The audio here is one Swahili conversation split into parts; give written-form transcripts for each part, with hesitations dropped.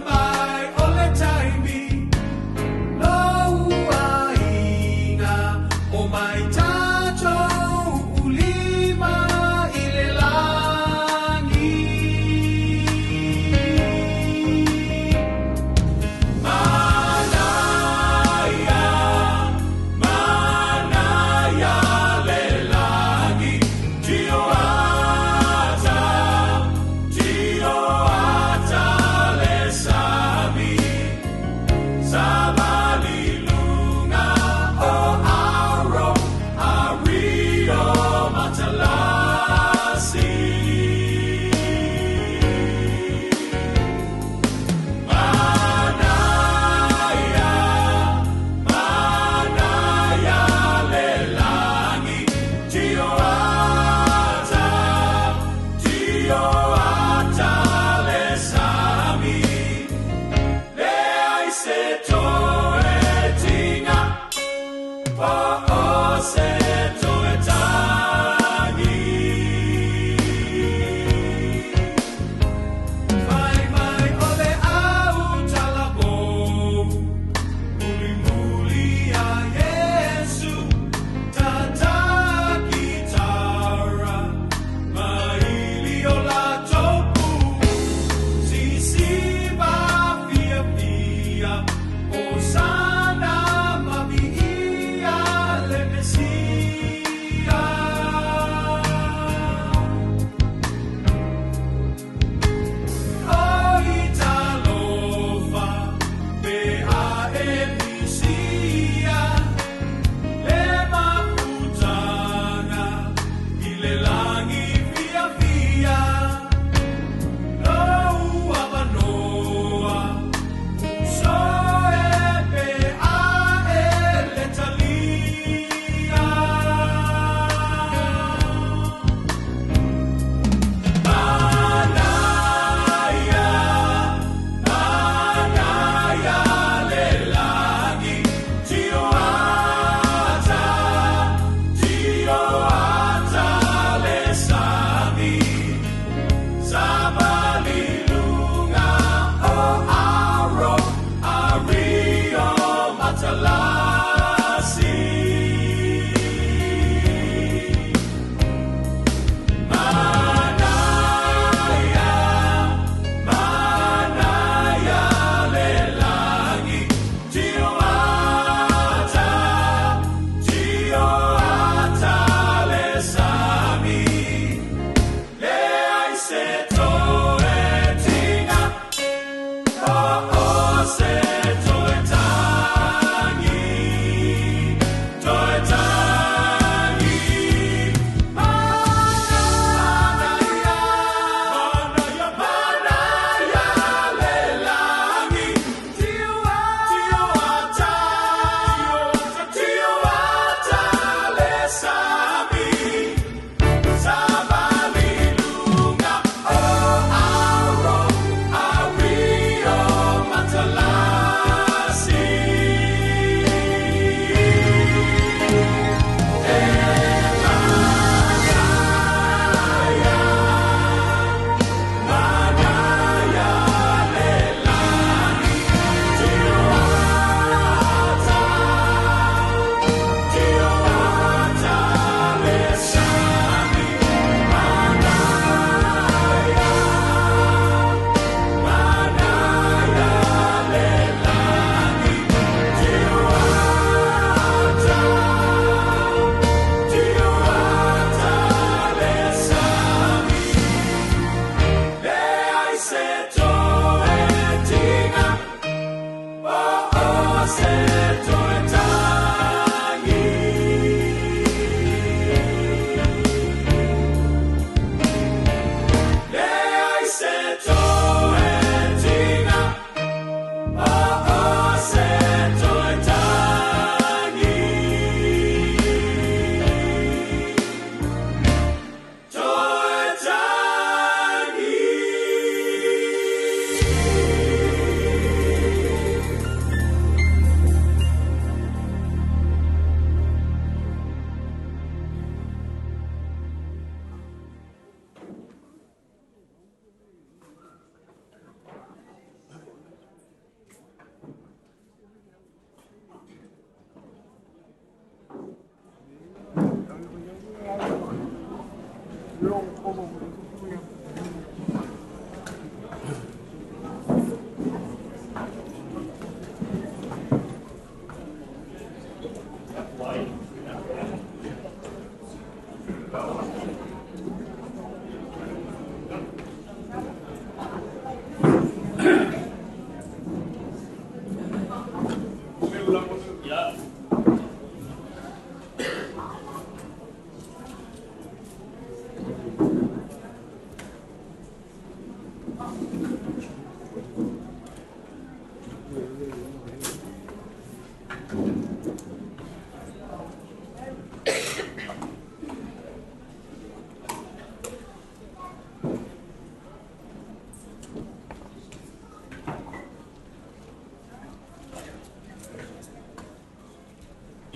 Mai, ole tai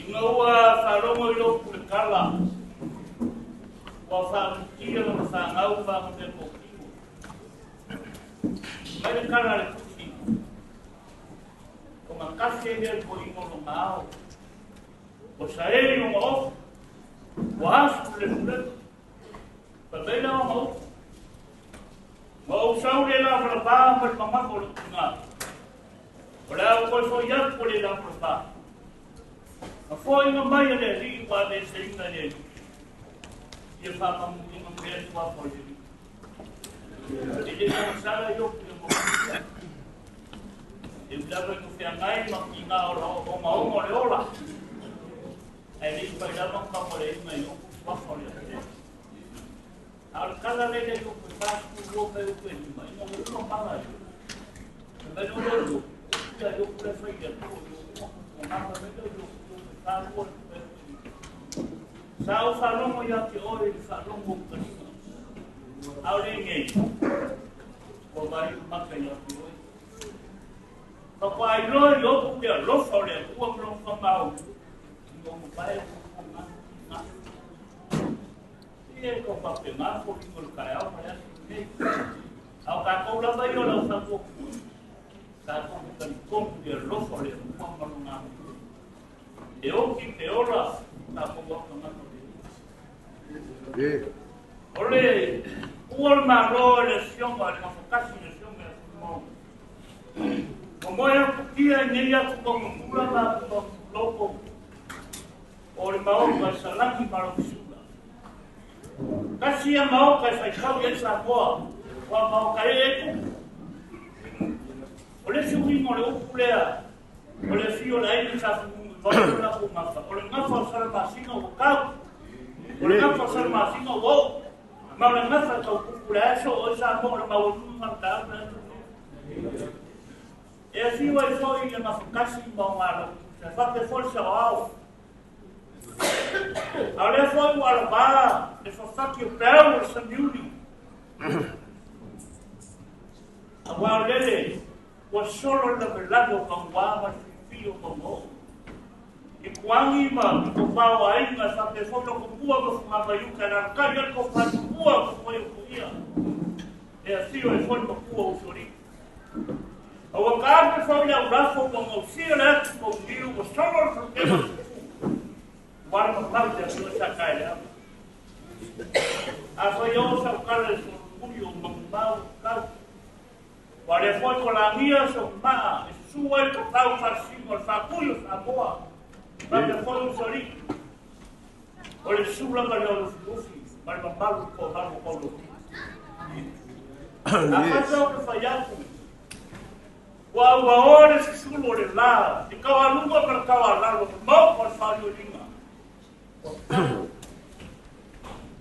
Ingawa wharongo I loku le kala. Wa whamutia na whangau whangu te pokiu. Mai le kala le kuki. Ko makasi e hea ko ingono ngāo. O saeri o ngō. Wa asu le muletu. Pa veila o ngō. Wa usau le la whalapā ma le mamako le kunga. O le au koe fo iat ko le la whalapā. A foi inga mai le ri wa de se inga le. Ia whaka mu inga mea tua po le ri. E le kama sara yo ki mo. E ulawa ku whia ngai ma ki ngā o maongo le ola. E ri pai lama ka mo le inga yo wako le ate. Al kala le le yo ku whaku wo pe upe ni ma. Inga mo uno pala yo. E mai no lo yo. Yo ku le whaia tu yo. O ngapa me yo. Sao whalongo ia ki ore i whalongo kanima. Au le ngei. Ko mai maka ia ki ore. Ka pai loi oku kia lofa le ua mlonga mau. Ngo mpai o ngā. Ie ko pape mako ki ngol kai au mai ati ngei. Au ka koula vai o lau whako. Ka koku kani kongu kia lofa le ua mlonga mau. E oki te ora ka kowaka mano le. Ole, uol maro le sionga, le mafokasi le sionga e kumau. O moe kukia nei aku kongo kura ma ako loko. O le maoka e salaki maro kisula. Kasi a maoka e whaikau e sa koa. Wa maoka e eku. O le siuringo le upulea. O le fio la eni sa fumu. O le ngafa o sara masinga o kau. O le ngafa o sara masinga o o. Ma o le ngafa o kukula eso o sa mo le maunu manta. E a fio e foi le mafukasi ma o ngaro. Se whake forsa o au. A le foi o alabā. Le whawhaki o pēu o samiuni. A wā lele. Wa solo le velado ka wā fio ka mo. E kuangi ma, ko pao a inga sa te foto ko pua ko fumaka yuka na kai ko patu pua ko foi ko ia. E asio e foi ko pua o sori. A waka me foi na rafo ko mo sia la ko diu ko solo so ke. War ma parte so sa kai la. A foi o sa kale so kuyo mo mau ka. Wa le foi ko la mia so ma, sua e ka pau fa singo fa kuyo sa boa. Porque foi um sori. Olha, sula para os lufis, para matar o corral com o lufi. A fazer o que falhava. O hora se sula olha lá, e cavalunga para cavalar, o mal para fazer o linha.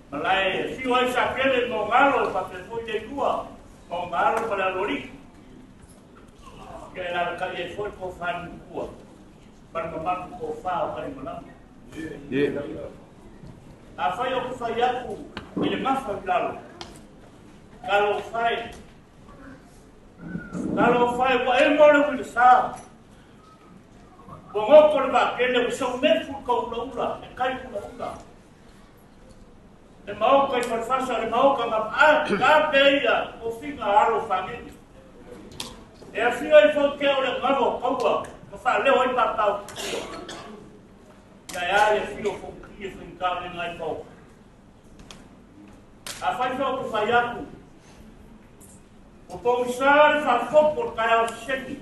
Mas lá, se hoje aquele mongalo para que foi de rua, mongalo para lori. Que era que foi por fazer rua. Para mamar ko fa para mana. A fai o que fai aku, ele mafa claro. Kalau fai o el moro will sa. Bongo ko ba que le usa me fu ko loura, e kai ko loura. E mau kai por fasa, e mau ka ka beia, o fica aro família. E assim aí foi que eu levava o fa le oi papau. Ya e fio ko ki e fin ka ngai po. A fai ko fai aku. O pousar fa fo por ka o sheki.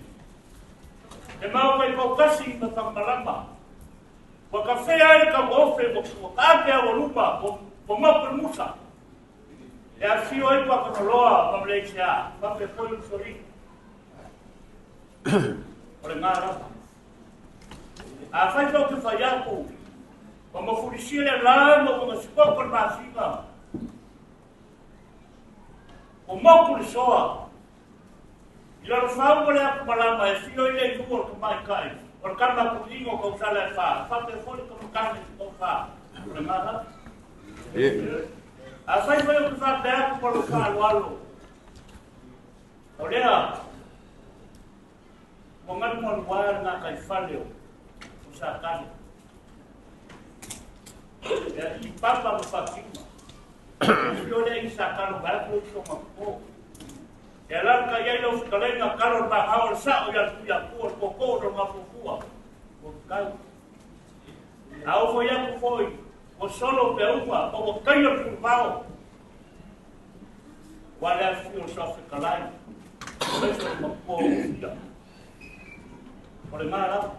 E mau kai ko kasi ma tamalama. Ko café ai ka gofe ko ka ke o lupa ko ma por musa. E a fio oi pa ko loa pa blecha, pa pe foi un sori. Ora ngara. A fai o que fai aku. Como furisia le lá, como se pôr por baixinha. O mau por soa. Ila rufau ko le aku malama e fio ile i kuo ko mai kai. O kama ku ingo ko sala e fa. Fa te fo ko kama ko fa. Le mara. A sai foi o que fa te aku por fa walo. O lea. Mo ngat mo war na kai faleo. O sa kan. Ya i papa mo fa kima. Fio le i sa kan ba ko so mo. Ela ka ia lo kalenga kalo ba haur sa o ya ku ko ko ro ma fu ku. O ka. Au foi a ku foi. O solo pe uma o kai o ku bao. Wala filosófica lá. Isso é uma coisa. Por mara.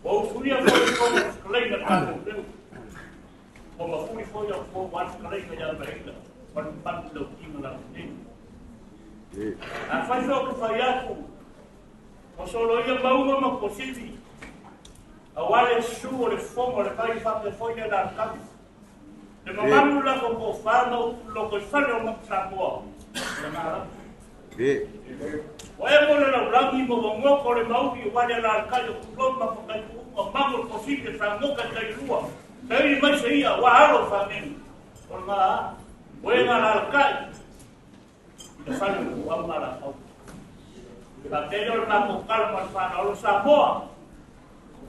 O suria foi como kalenga kalo. Como foi o wan kalenga ya berita. Pan lo kima la ni. A faz o que faz aku. O solo ia mauma ma positi. A wale su o le fomo le pai fa te foi na capi. Le mamamu la ko fa no lo ko fa no ma sapo. Le mara. O e mo le blangi mo mo ko le mau ki wale na capi ko ma ko kai ko mamu positi sa mo ka kai lua. Dai mai seia wa alo fa men. Por ma. Buena na capi. Falo o amara au. Batelo na mo calma para o Samoa.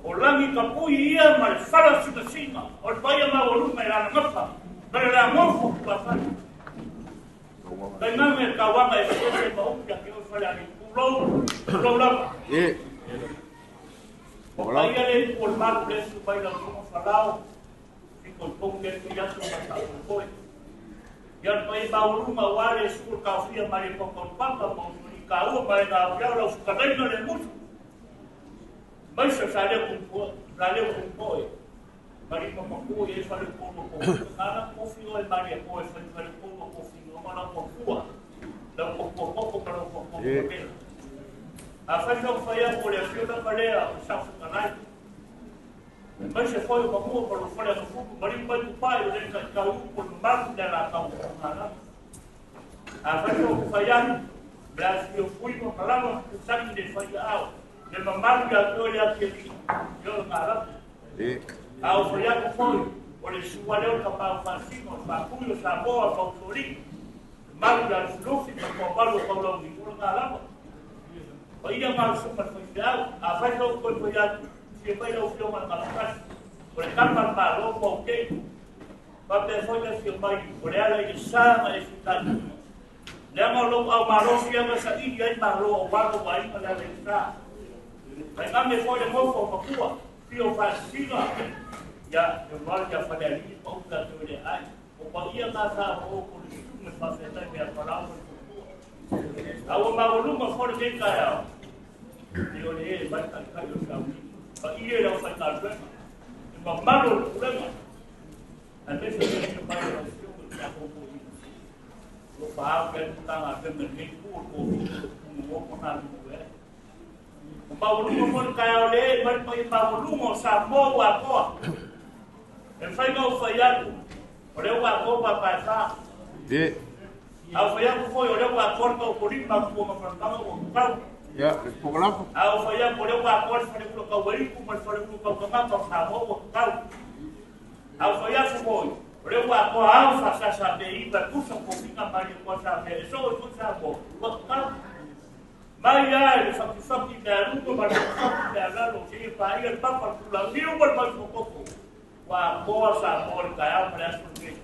O langi kapui ia mal fala su cima. O vai ma volume la ngapa. Pero la mo fa fa. Dai na me kawanga e se mo ya que o fala ni pulo la. O vai ale por mal preço vai la como falao. Fico com que já sou passado foi. Yang pai bauru mawale sur kafia mari pokon papa mau ni kau pai na ya lo kadai no le mutu mai se sale kumpo mari pokon ko ye sale kumpo ana kofi o mari ko e sale kumpo kofi no mana kokua da kokoko para kokoko a faixa faia por a fiona malea sa kanai mas se foi uma boa para o fora do fogo, mas ele vai do pai, ele caiu por baixo da causa. A festa do falhado, Brasil fui com a palavra que o sangue de falhado, de mamar que a olha aquele, eu na ao falhado foi, por isso o valeu capaz fascino, o faculo, o sabor, o autoria, mal da lufe, com o palo com o vigor na lava. Aí a mal super falhado, a festa do falhado. Se vai ao filme na casa, por exemplo, para o ok, para pessoas que vai por ela e sabe esse caso. Lembra logo ao marrom que ela sair e aí marrom o barco vai para ela entrar. Mas não me foi muito como rua, fio fascina, já eu moro já falei ali, ou da teoria ai, o podia casar ou por isso me fazer também a palavra. Ao marrom uma fora de cara, eu lhe vai cair o chão. Ia era o problema. Mas malo o problema. Às vezes a gente vai ao filme da composição. O fato é que está na câmera de o outro na mulher. O bauru foi cair mas foi bauru o sabor o acor. Ele foi não falhado. Olha o acor para passar. Ao falhado foi olha o acor para o corimba como para o carro. Ya, programa. Ao foi a por eu a cor para colocar o rico, mas para colocar o mato para o tal. Ao foi a foi. Por eu a cor alfa sa saber para puxa um pouquinho a Maria pode saber. Só o sabor. O tal. Mas ele só que der um para o der lá no que para ir para o lado e o para o pouco. O a cor sabor caiu para isso que.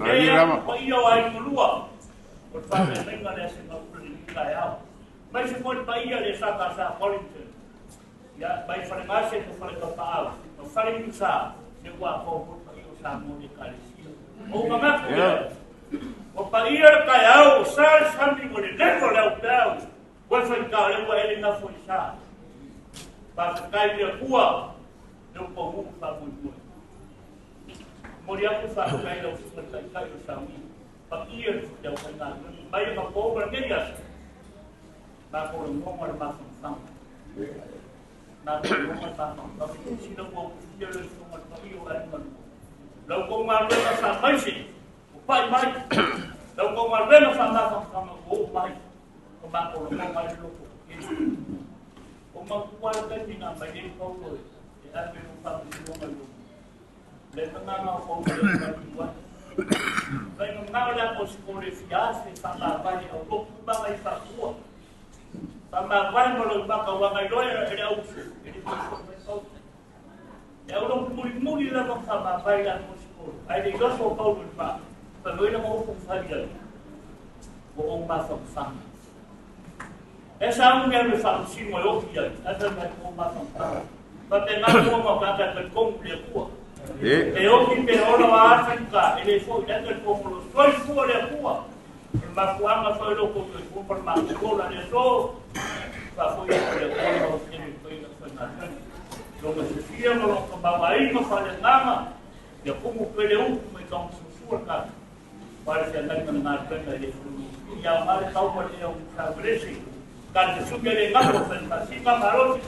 Aí rama. Aí eu aí no lua. Por favor, venga nesse não caiu. Mas se for para ir ali só passar Wellington, já vai fazer mais cedo para fazer total. Não falei isso já. Chegou a pouco para ir usar muito de carecia. Ou como é que é? O para ir caiu, sai sempre com ele, nem com o pé. Vai ficar ele na força. Para cair de rua, não como para muito. Moria por fazer cair o super cair o sami. Para ir de o final, vai uma cobra meia. Ba ko lo mo ba fam ba ko lo mo ba fam si lo ko si lo so mo pa yo ai mo lo ko ma lo sa mai si o pai mai lo ko ma lo sa ma fam ko mai o bako lo mai lo ko. O ma kual ka tinga mai ni ko ko. E a me no pa ni lo mai. Le tanga na ko le ka vai no ngala ko skole fiase sama vai o ko ba vai pa ko. Sama vai mo lo ba ka wa ngai lo e au. E au lo muri la mo sama vai la ko skole. Ai de go so pa lo ba. Pa lo ina mo ko fa dia. Mo on ba sa sa. Esa un ya me fa si mo yo kia. Asa me ko ba sa. Pa te na mo ma ka ka ko le ko. E o ki pe ora wa Afrika, ele foi dentro do povo, foi fora da rua. Mas quando foi lo que por mais cola de só, para foi o que ele foi na frente. Então se fia no que vai não faz nada. E como ele como então sua cara. Para que andar na frente ele e a mais tal por ele um fabrece. Cara, se subir ele não pode assim camarão.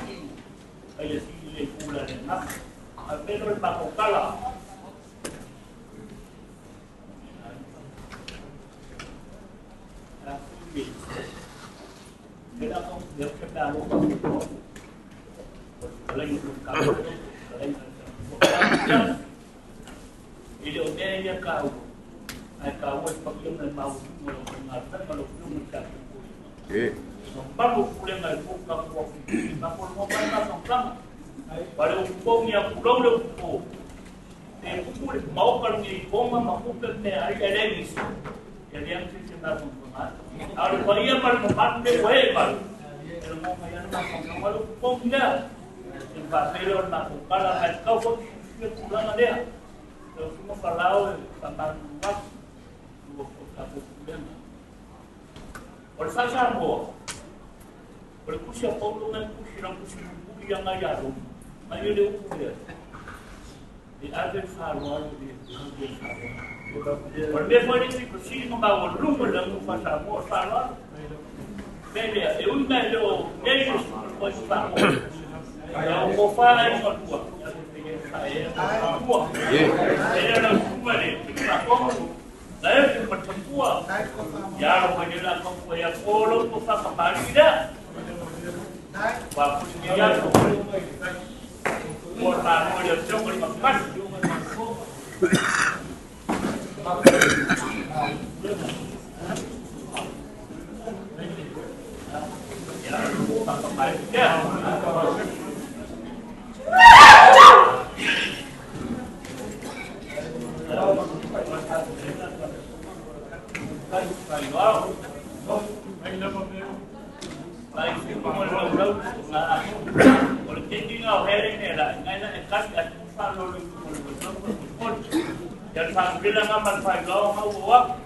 Aí assim ele pula de nada. Pero el bajo cala. Kita kau dia kita lupa. Kalau itu kau, ini dia kau. Kau es pakai mau mengatakan kalau belum mencapai. Baru pulang dari buka kopi, baru mau makan sama. Pada hukum yang pulau le hukum, hukum mau kalau ni hukum makukan ni ada lagi. Jadi yang kita lakukan, kalau bayar kalau membantu bayar, kalau mau bayar macam kalau hukum dia, kalau nak kalau ada kau pun pulang dia, kalau semua kalau tentang buat, aku pulang. Kalau saya mau, kalau kusiap pulungan kusiap yang ayah tu. Ayo dia ukur di akhir salon di akhir salon. Berbeza ini bersih membawa rumah dalam pasar mau salon. Beda, eu melhor mesmo depois para eu vou falar isso tua. Saya tua. Saya nak rumah ni, kita kau. Saya macam tua. Ya, menjelang kau yang kolom tu tak kembali dah. Waktu dia tu. Por favor, eu tenho uma parte de uma yang bilang aman failo mau buat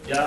ya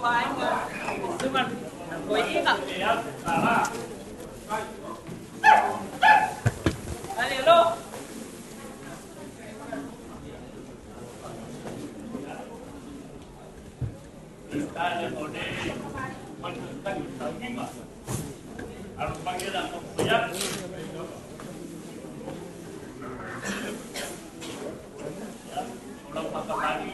Vai. Dale, oleh menentukan usaha harus panggil aku punya. Kalau pakai pagi,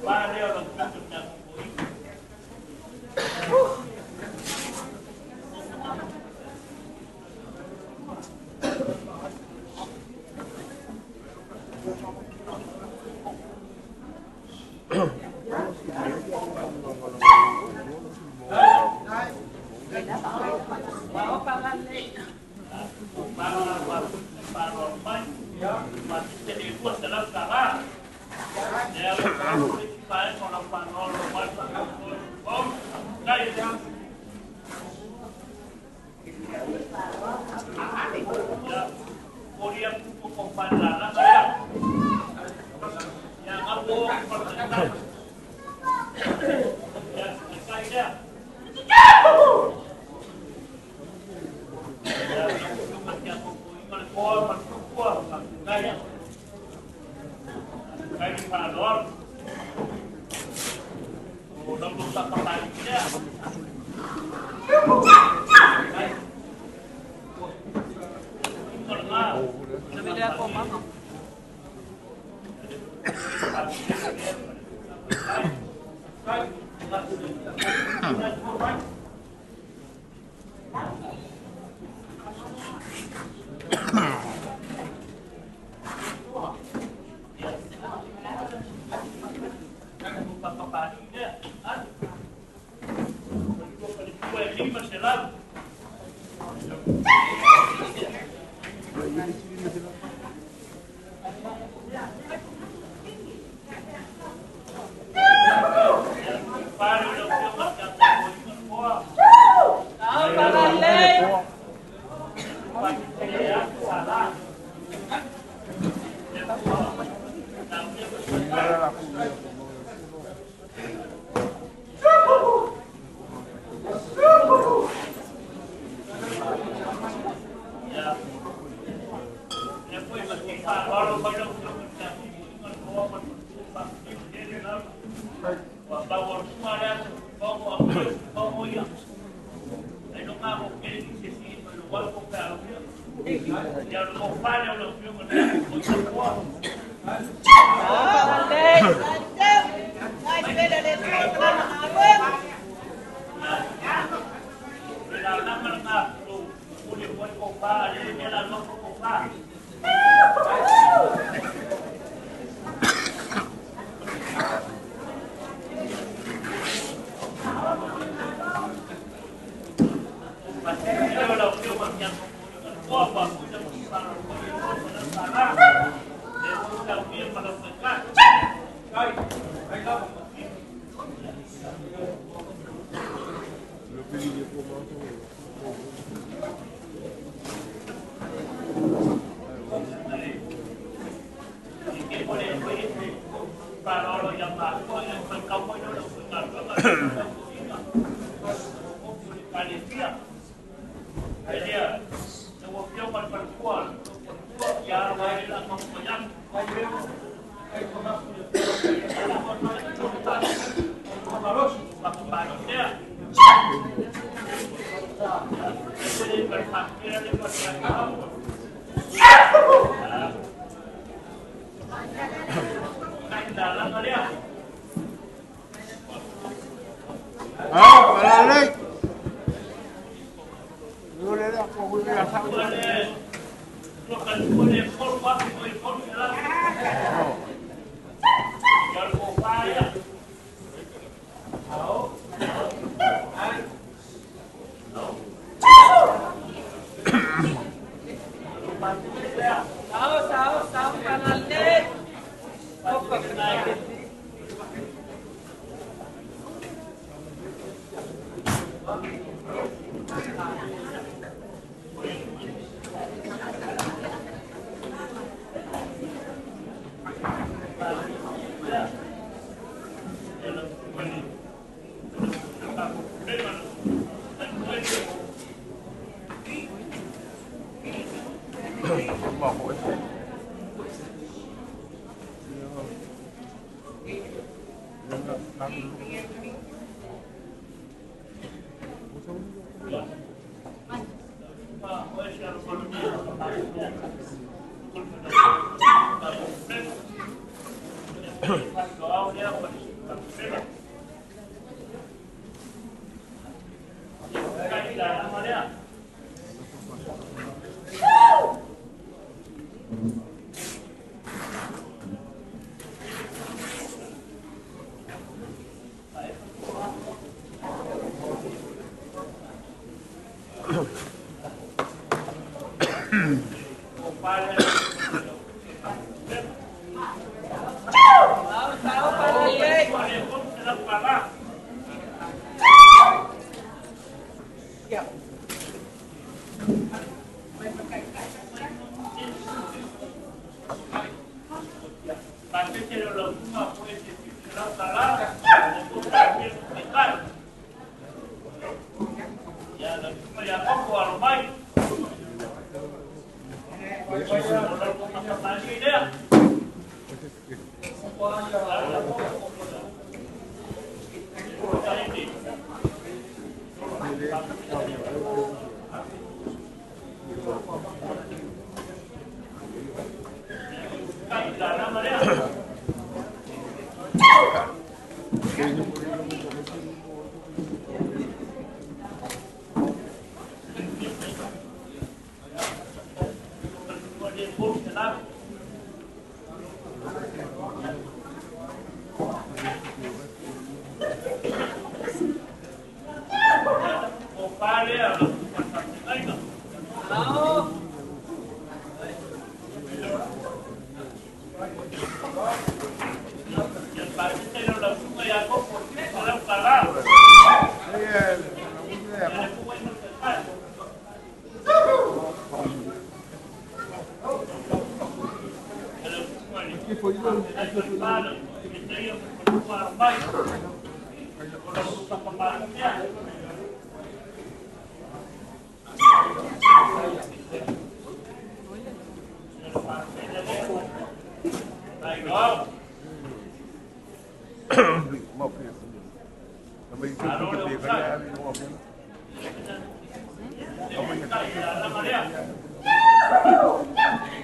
Vale, ahora nosotros ya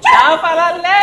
Ciao Falalle!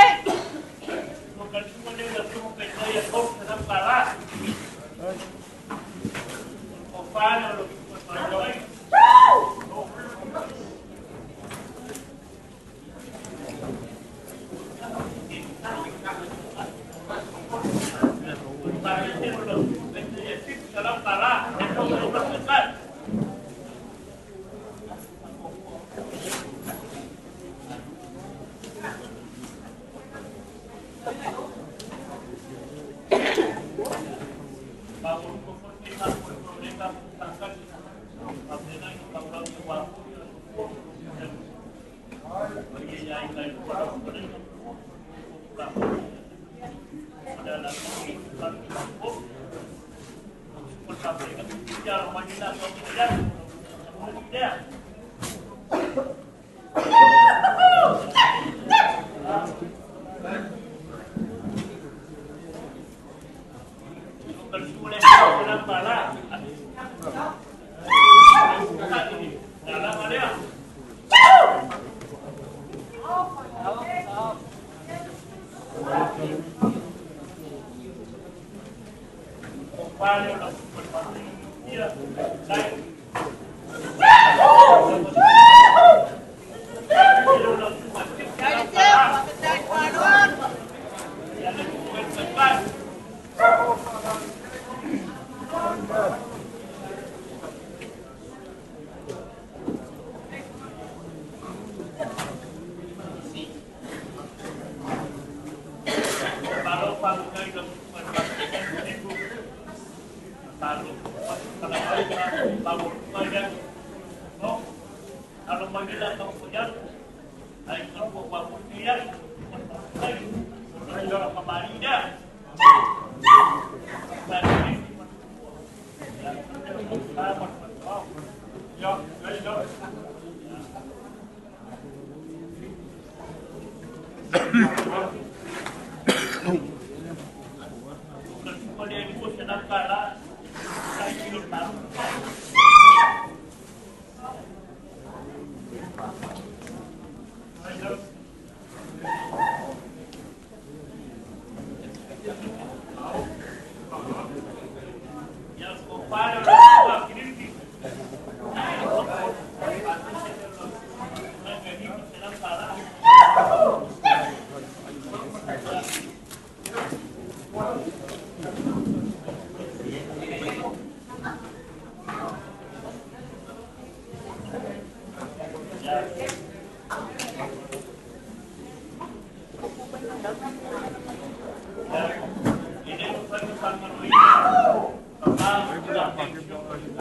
Ini bukan manusia.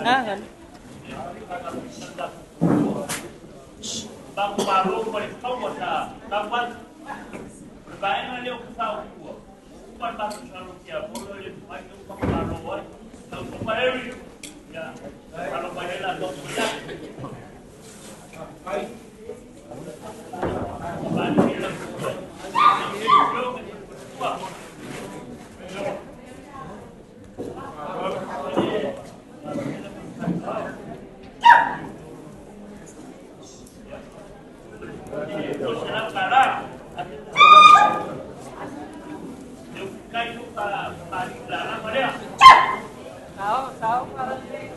Kan? Bang baru kau bosan, kapan berbaik nanti aku tahu gua. Bukan bang selalu siap, boleh baik itu bang baru, tahu kemarin ya. Kalau banyak lah dong punya. Banyak lah. Tahu para lei.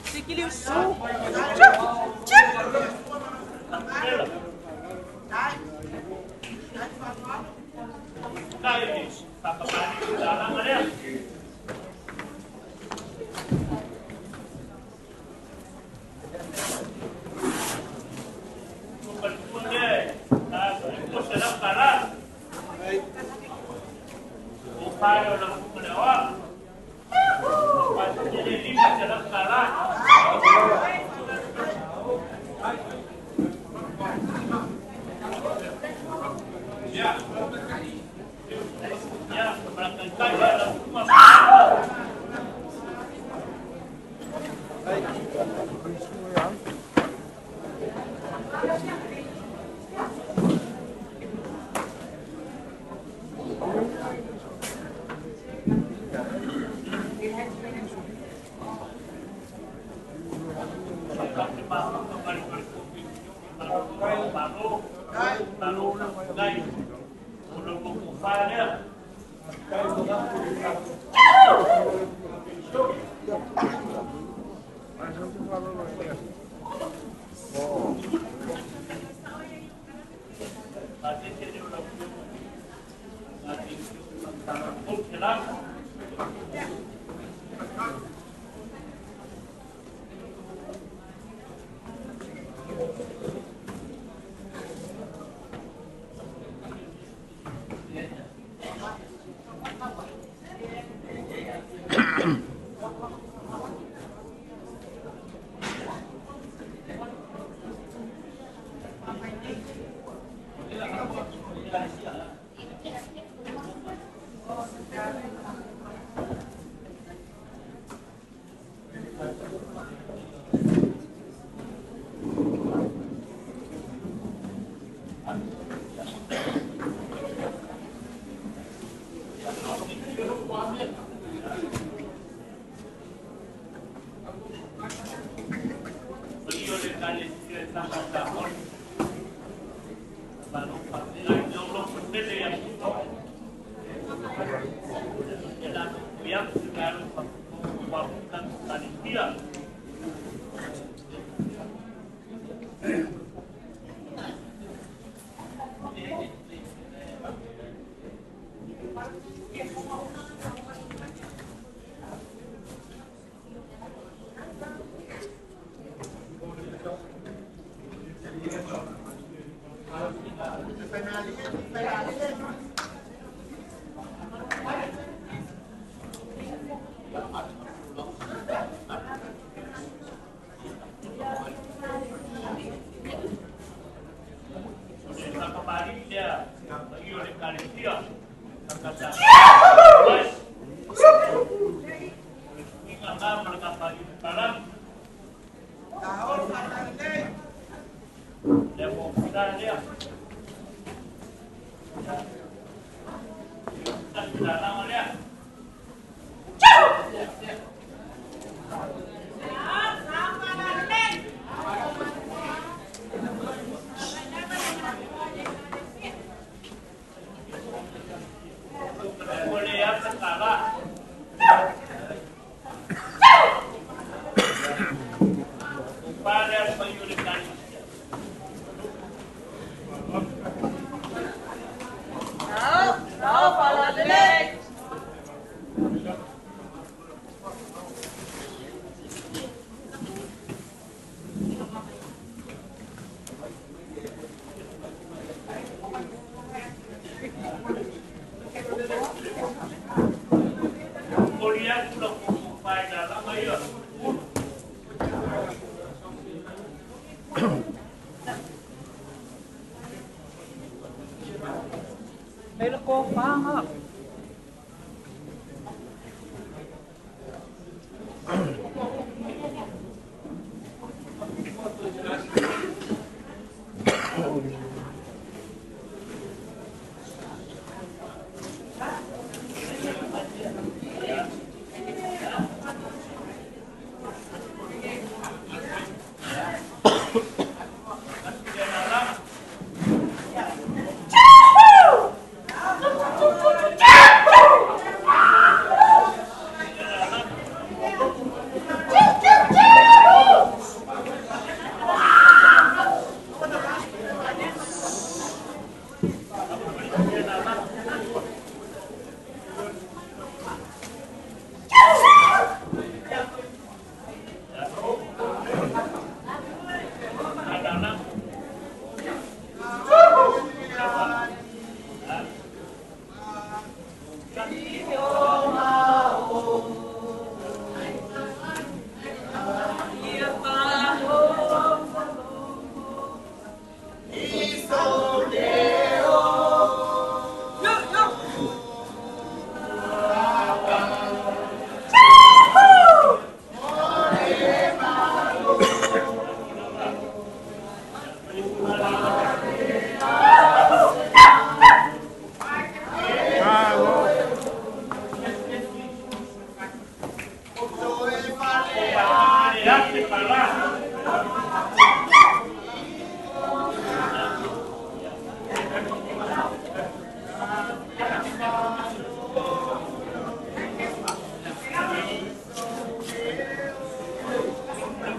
Sikiliu su. Hele ko panga.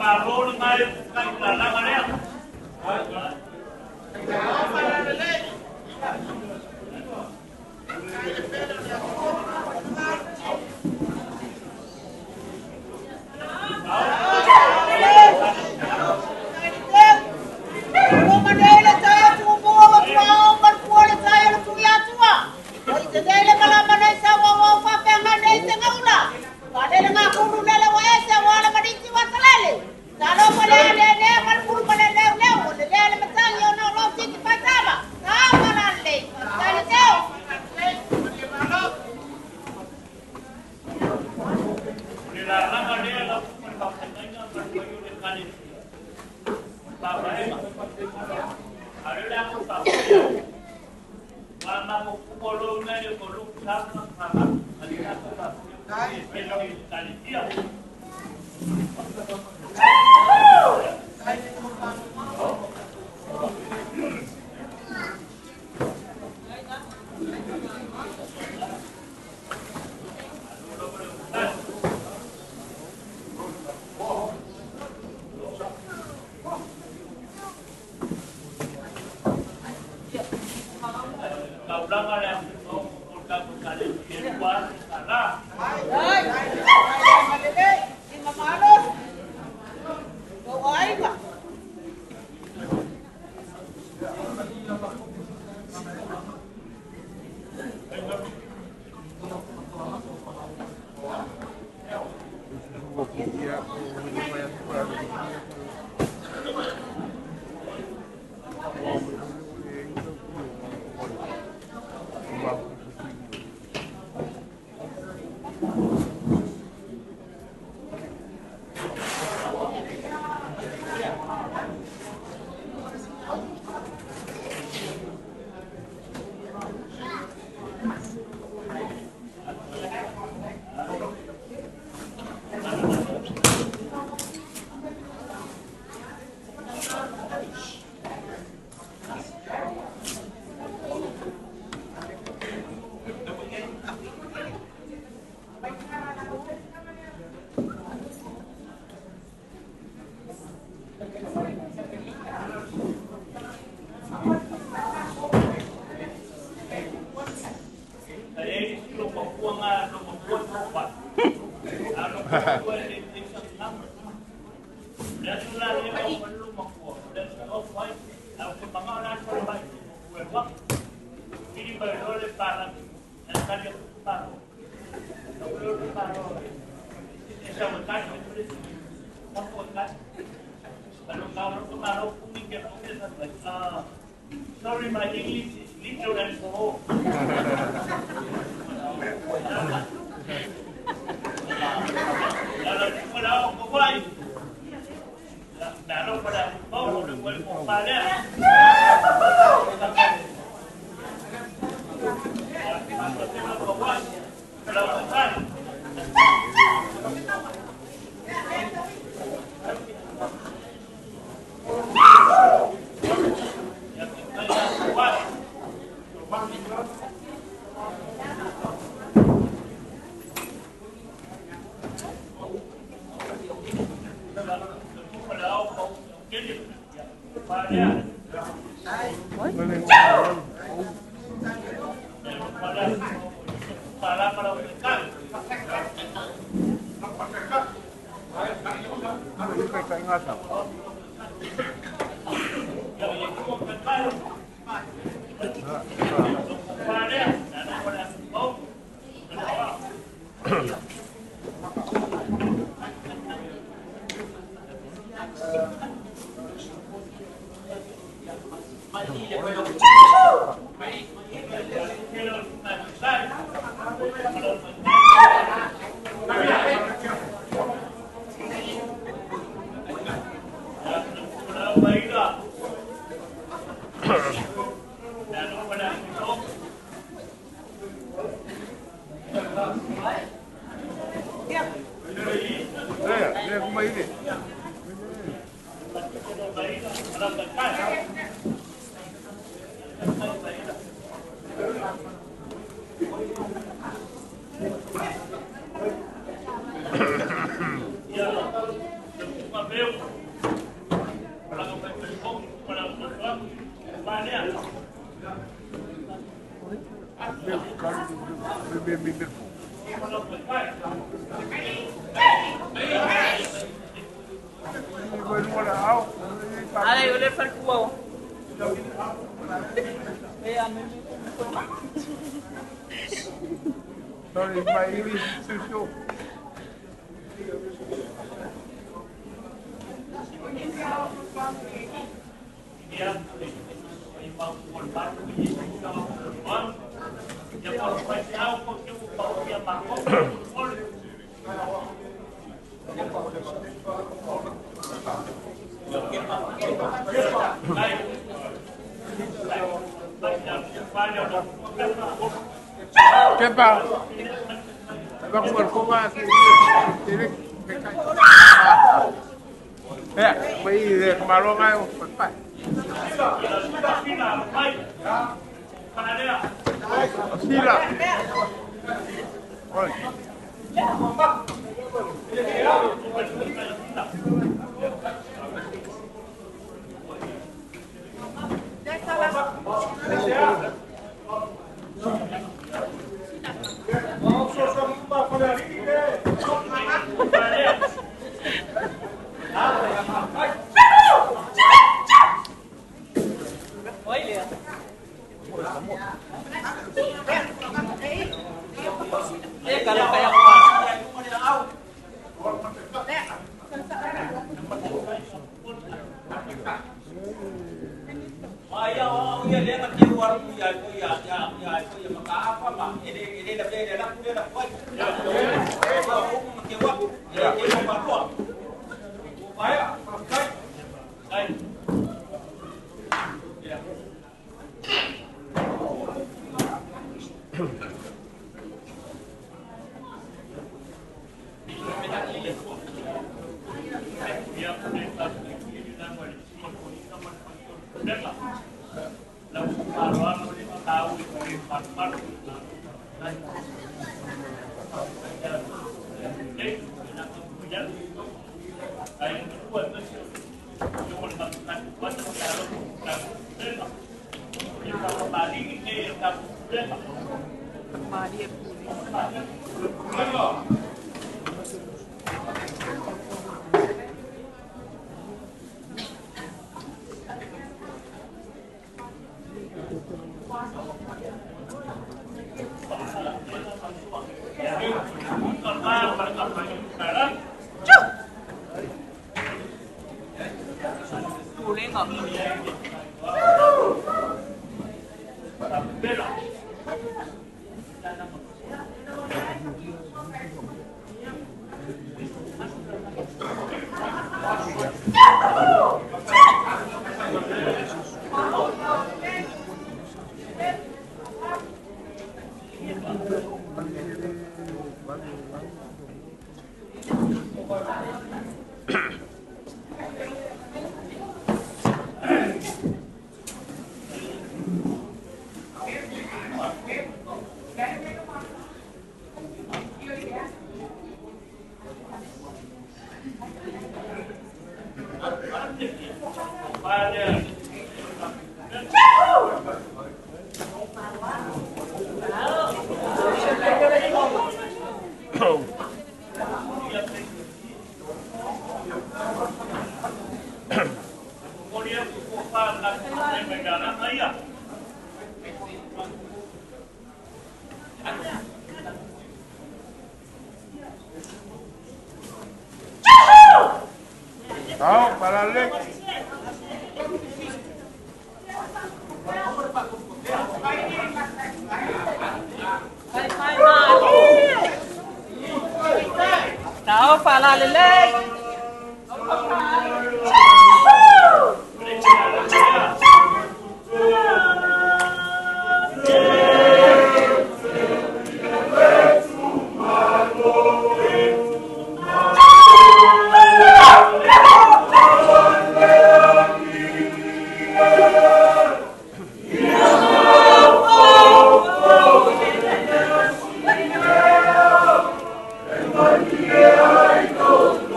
marol ngai kai la la ngare. Sorry, my English is little and slow. Meu Allez, oleh fal kuau. Sorry, my English is too short. ¿Qué pasa? Va a jugar con más. Tiene que caer. Bây giờ mà lo ngay một phần phải. Xí là. Ôi. Kalau kayak Đó, bà là lên. Tahu pala lelek.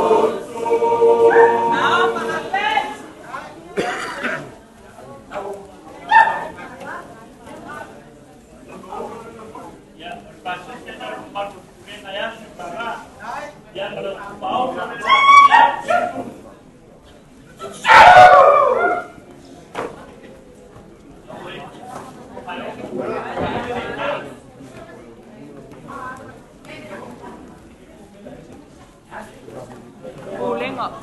Lord. yang mau Boleh nggak?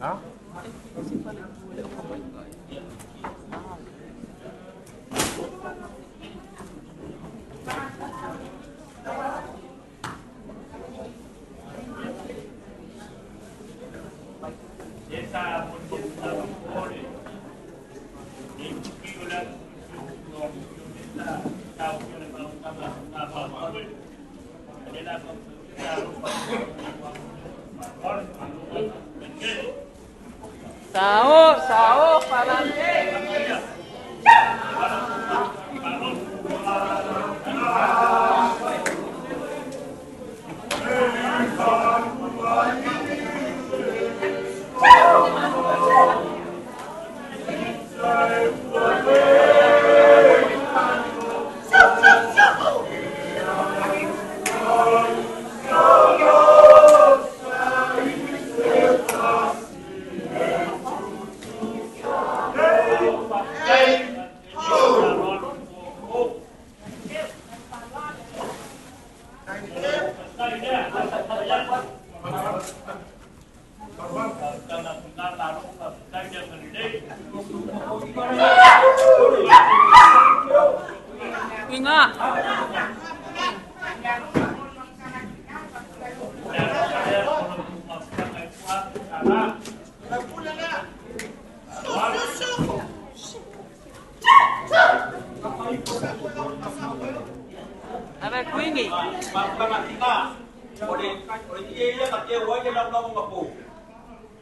Hah? desa untuk boleh Sao, falante. Ingat. Ada kuingi.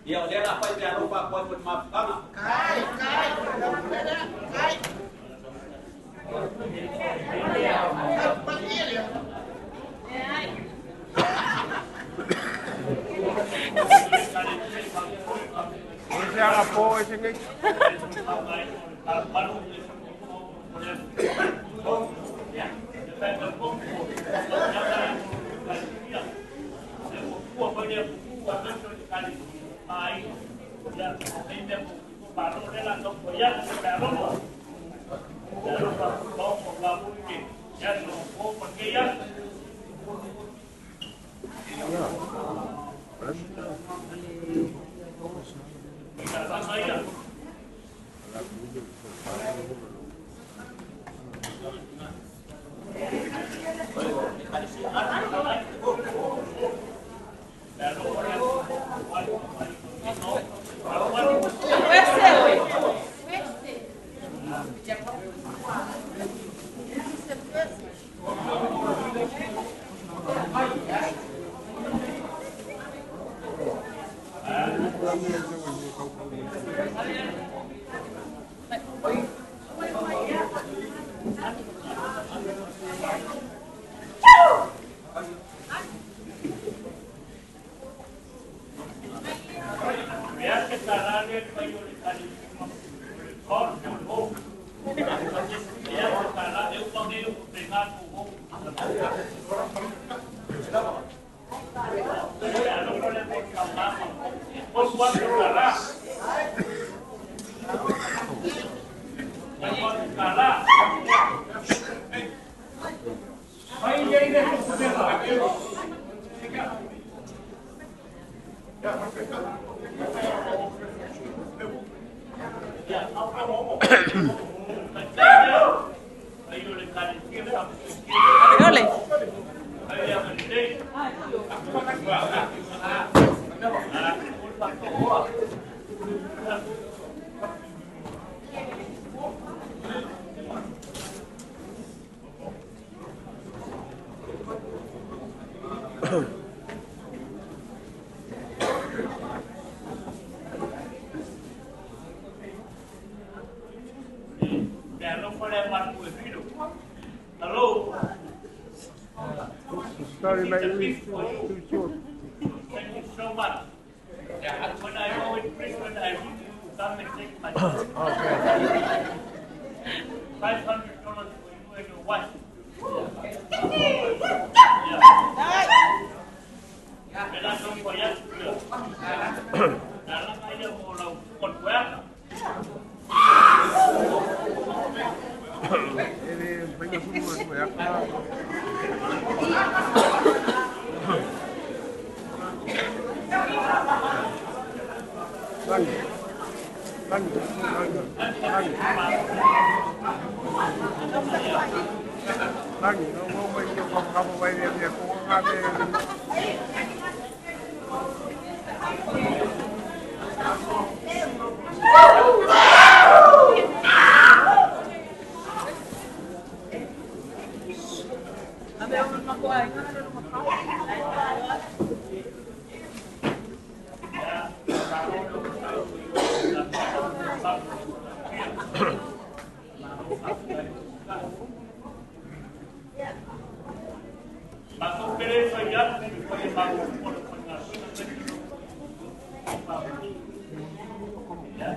Dia apa jangan lupa buat maaf kama. Siapa po sini? Ole. Hello. Sorry, mate, it's too short. Thank you so much. When I go in Brisbane, I need you to come and take my $500 for you and your wife. Yeah. And I don't forget to Now, I don't know what weather. Ini banyak semua banyak. Lagi, ngomong banyak kamu banyak dia kau kade. Masuk gereja ya, supaya bangun pun ya.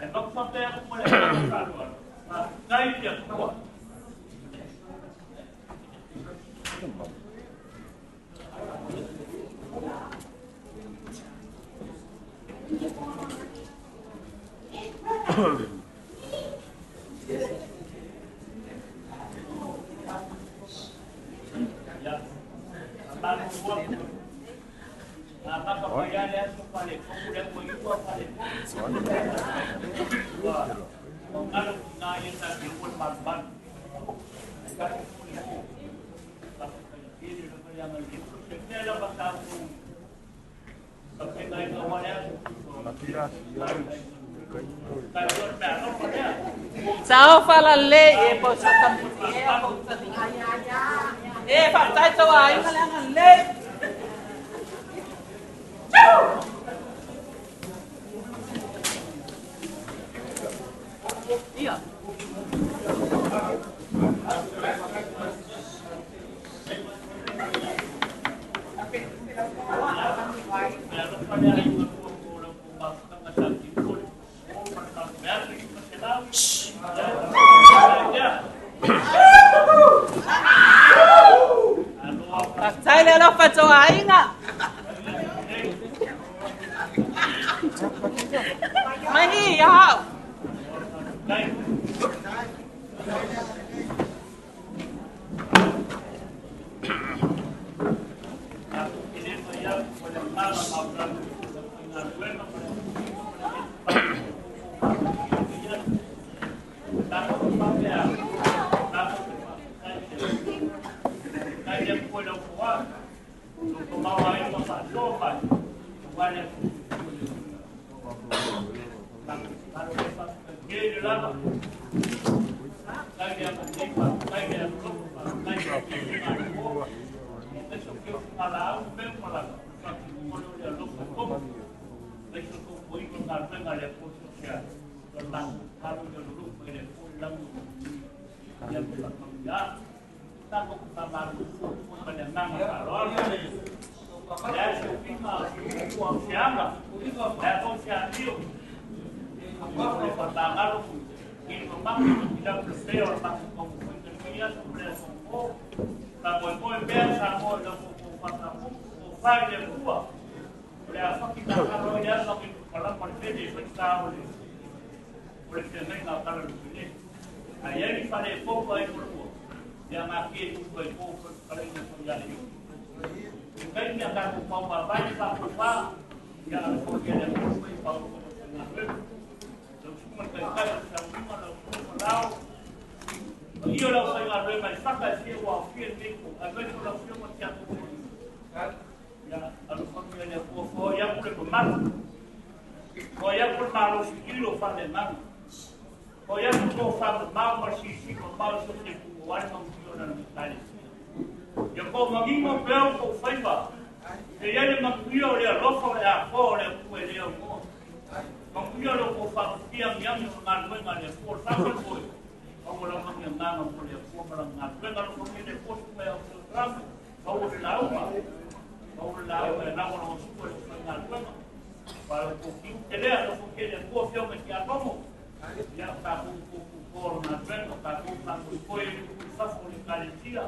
Memang sampai aku mulai melakukan saya dia kuat. Sao fala lei e posa tampi e posa di. Pak tai to ai malangan lei. Iya. Saya lelo pa to ai nga. Mai ya. Ayer farei pouco aí por rua. E aqui foi pouco para ir no Rio. Quem me acaba com o pau vai para o e ela foi que ele foi para o então se uma coisa lao. Io la fai la rema, il fatto è che ho finito, adesso la firma che ha ya, allo famiglia può ya pure con mano. Poi ya con mano si giro fa le mani. Poi ya può fare mano si con mano su che guarda non funziona l'Italia. Io come minimo però con faiva. E ya le manguio le rofa le a fuori pure le mo. Manguio lo può fare via mi ma non ma le può fare poi. Ông là không nhận ra mà một điều không mà làm với nó không biết để post về ông Trump ông là lão mà nào nó cũng phải làm với nó và cuộc chiến cái đấy là cuộc chiến để mua phiếu mình kia có một ya ta cũng làm với nó ta cũng làm một cái pháp luật cái gì đó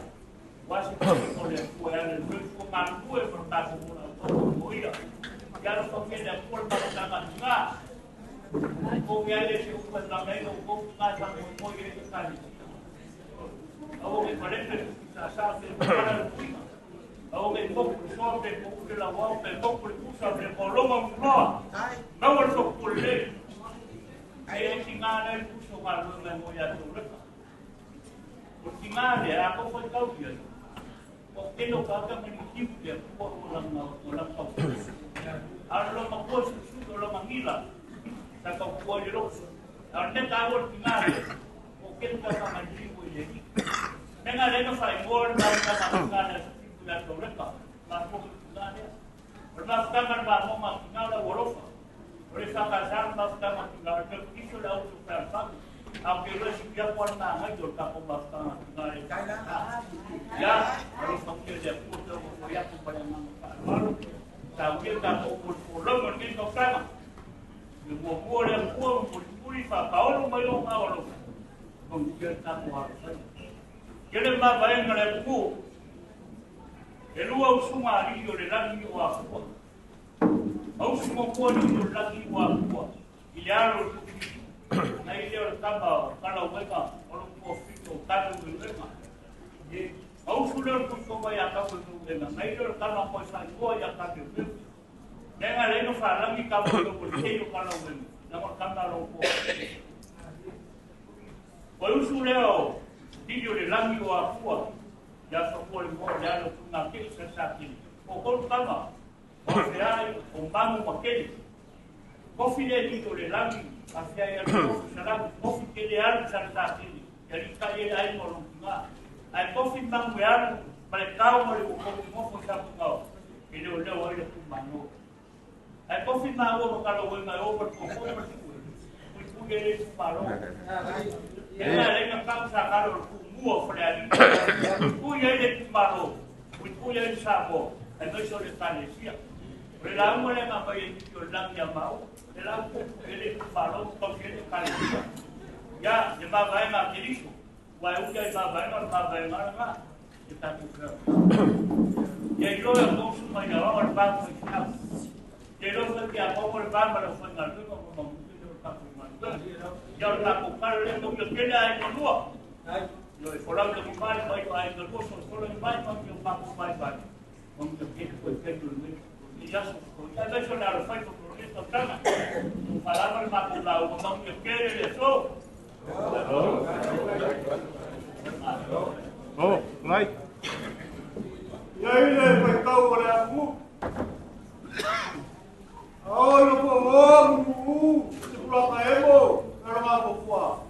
Washington có thể mua là người có mang mua và ta cũng làm một cái ya nó không biết để mua ta làm nga kung yan yung upan lang na yun, kung nasa mo yung kali. Ako may palit sa asasin, parang kuya. Ako may pagkusobe, pagkulilawaw, pagkulipusabe, kolomang mga. Nawal sa kulit. Kaya tinganay puso nga naman mo yan ulit. Kung tinganay, ako pa ikaw yan. Kung kinukaka manisip yan, walang pagkulis. Ano lang magpuso, walang mangilang. Sa kau di rok, arne kawal tinggal, mungkin kau sama jiwa jadi. Dengan ada fai mor, kita masukkan bulan dolar kah, masuk bulan dia. Bermasukkan bahawa masukkan ada worof. Oleh sakasar masukkan tinggal, itu dah untuk perang. Apabila siapa pun nak ngajur kamu masukkan tinggal. Ya, harus mungkin dia putus, dia pun pada mangkal. Tapi kamu pulang mungkin kau sama. Mua lên mua một mũi và bảo luôn mấy ông ao luôn, không chơi ta mua rồi. Cái này mà vậy mà lại mua, cái lúa ông sung à đi rồi để làm gì hoa mua, ông sung mua đi rồi làm gì hoa mua, cái giá rồi này giờ ta bảo ta đâu mấy mà, ông mua phí đồ ta đâu được mà, ông sung lên cũng không phải ta không được mà, này giờ ta làm mọi sai mua ya ta được. Dengan lain orang lagi kamu itu boleh kalau ini, namun kamu lupa. Kalau sudah video di lagi waktu, ya sepuluh orang dia lu nak sesuatu. Pokok kamu, saya membangun pakai. Kopi dia video di lagi, saya yang sekarang kopi dia sesuatu. Jadi kaya lain orang enggak. Kopi bangun mereka mau kopi mau satu kau. Ini udah wajib bangun. Ai kofi ma wo kalau we ma over ko ko ma ku gele paro ena le ka causa kalau ku muo freali ku ye de paro ku ye sabo ai no so le panesia pero la mo le ma pa ye yo la ya mau le la ku gele paro ko gele panesia ya de ba vai ma kirisu wa u ke ba vai ma kita ku ya yo ya ko su ma ya wa ba ko ta Pero que a poco el bárbaro fue en algo como ya la buscar el mundo que hay en nuevo. Lo de forar de mi padre, hay que el solo en baño, que un papo baño. Con que fue que y ya de eso la fue por esto cama. Falaba el papo la como que quiere eso. Oh, right. Y ahí le pescado por la mu. Oh, no puedo, se pulo caemos, pero más poco.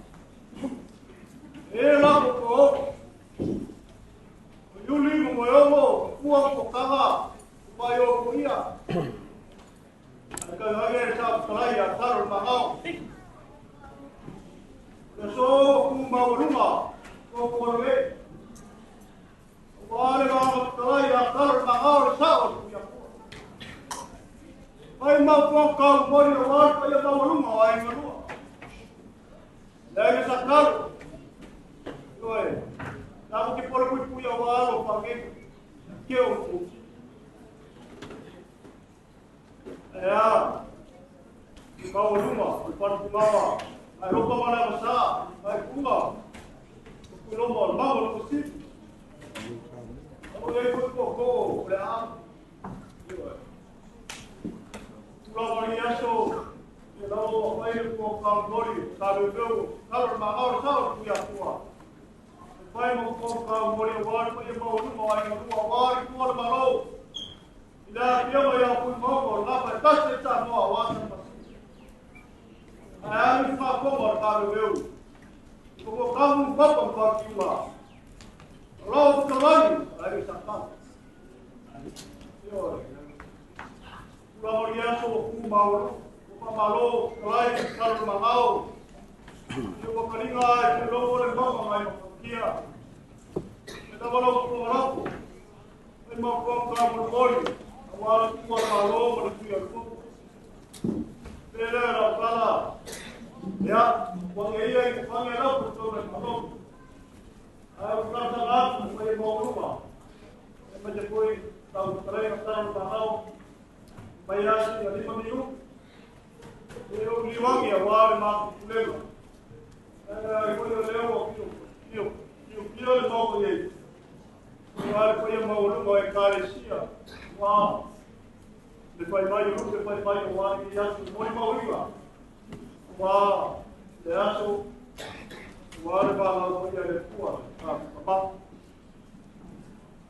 La poco. Yo ligo moyo, puedo tocar, payo cuia. Acá hay esa playa, claro, magao. Eso un bauluma, como ve. Vale, vamos, playa, claro, magao, sábado. Ai mau kau kau bori awal kaya mau rumah ai ngaru. Lagi sakal. Oi. Namu ki por kui puya awal pagi. Keu. Ya. Ki mau rumah, por kumawa. Ai ropa mana masa, ai kuma. Ku lomo mau lo kusi. Aku ai ku ko boleh am. Kalau dia so, Hello, I will come glory. Sabe eu, sabe na hora sabe que a tua. Vai mo com come glory war ko eu vou no ai no war ko war malo. Ila eu ia ku mo lá para tá tá no war. Aí fa ko war sabe eu. Ko kamu ko ko ki wa. Lo ko lá, aí tá tá. Eu. Gloria so ku mau. Malo, kelai, kalau mahal, cuba kalinga, cuba boleh bawa mai kia. Kita bawa pulau, lima kau berkoli, awal tua malo berkuya tu. Bela rapala, ya, wangai lah betul betul. Aku rasa aku boleh bawa rumah. Macam kau tahu terakhir tahu mahal, bayar 5 minggu. Eu li wangi awal ma kulelo. Ko yo leo yo le mo ye. Awal ko yo mo lu mo e karesia. Wa. Le pai mai wa ni ya su mo mo iwa. Wa. Le aso. Wa le ba la ko ya le tua. Pa.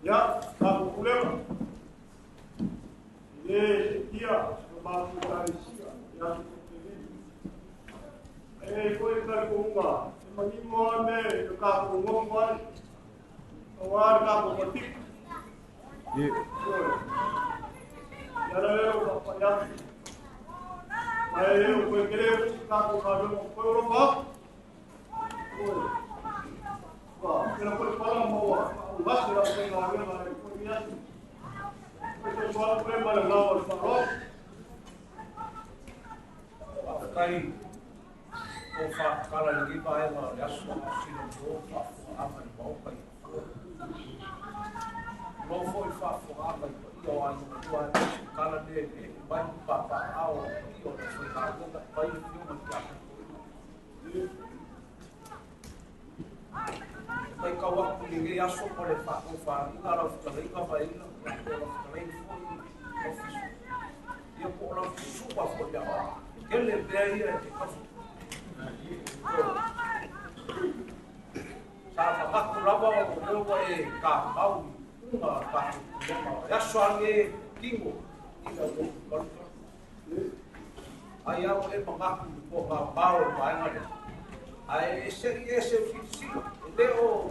Ya, ta kulelo. Ye dia ma ku karesia. Ya. Koi kar kunga, mani mo me ka kungo mo, awar ka ko patik. Ye. Yara le ko ya. Ai ko kere ka ko ka lo ko ro ba. Wa, kera ko pala mo wa, ba se ra ko na le ma ko ya. Ko so ko pre ma la wa pa ro. Kai o fa kala ni ba e ma ya so si no do fa a ma ba pa lo foi fa fo a ma yo a no kala de ba pa a o yo foi a go da pa yo ma ta pai ka wa ku ni ya so por fa o fa ni la ro ta le ka ba ina ko lo ta le foi office yo por lo su pa fo ya que le veía que cosa sa fa ku raba o ko e ka pau uma pa ya so ange kingo ina ko ai a o e pa ku ko pau pa nga ai ese fisi leo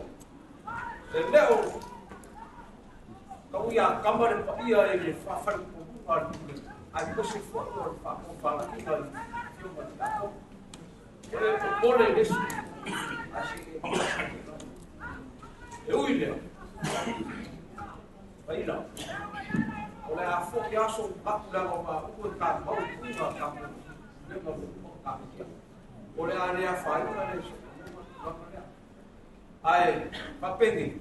kau ya kamar pa ia e fa fa ku pa ai ko se fo o fa ko fa la ki ba yo ma ta ko pole des así eu ile vai lá olha a fo ya so ba la ko ba ko ka ba ku ba ka ne ba ko ka ki olha a rea fa no ne ai pa pendi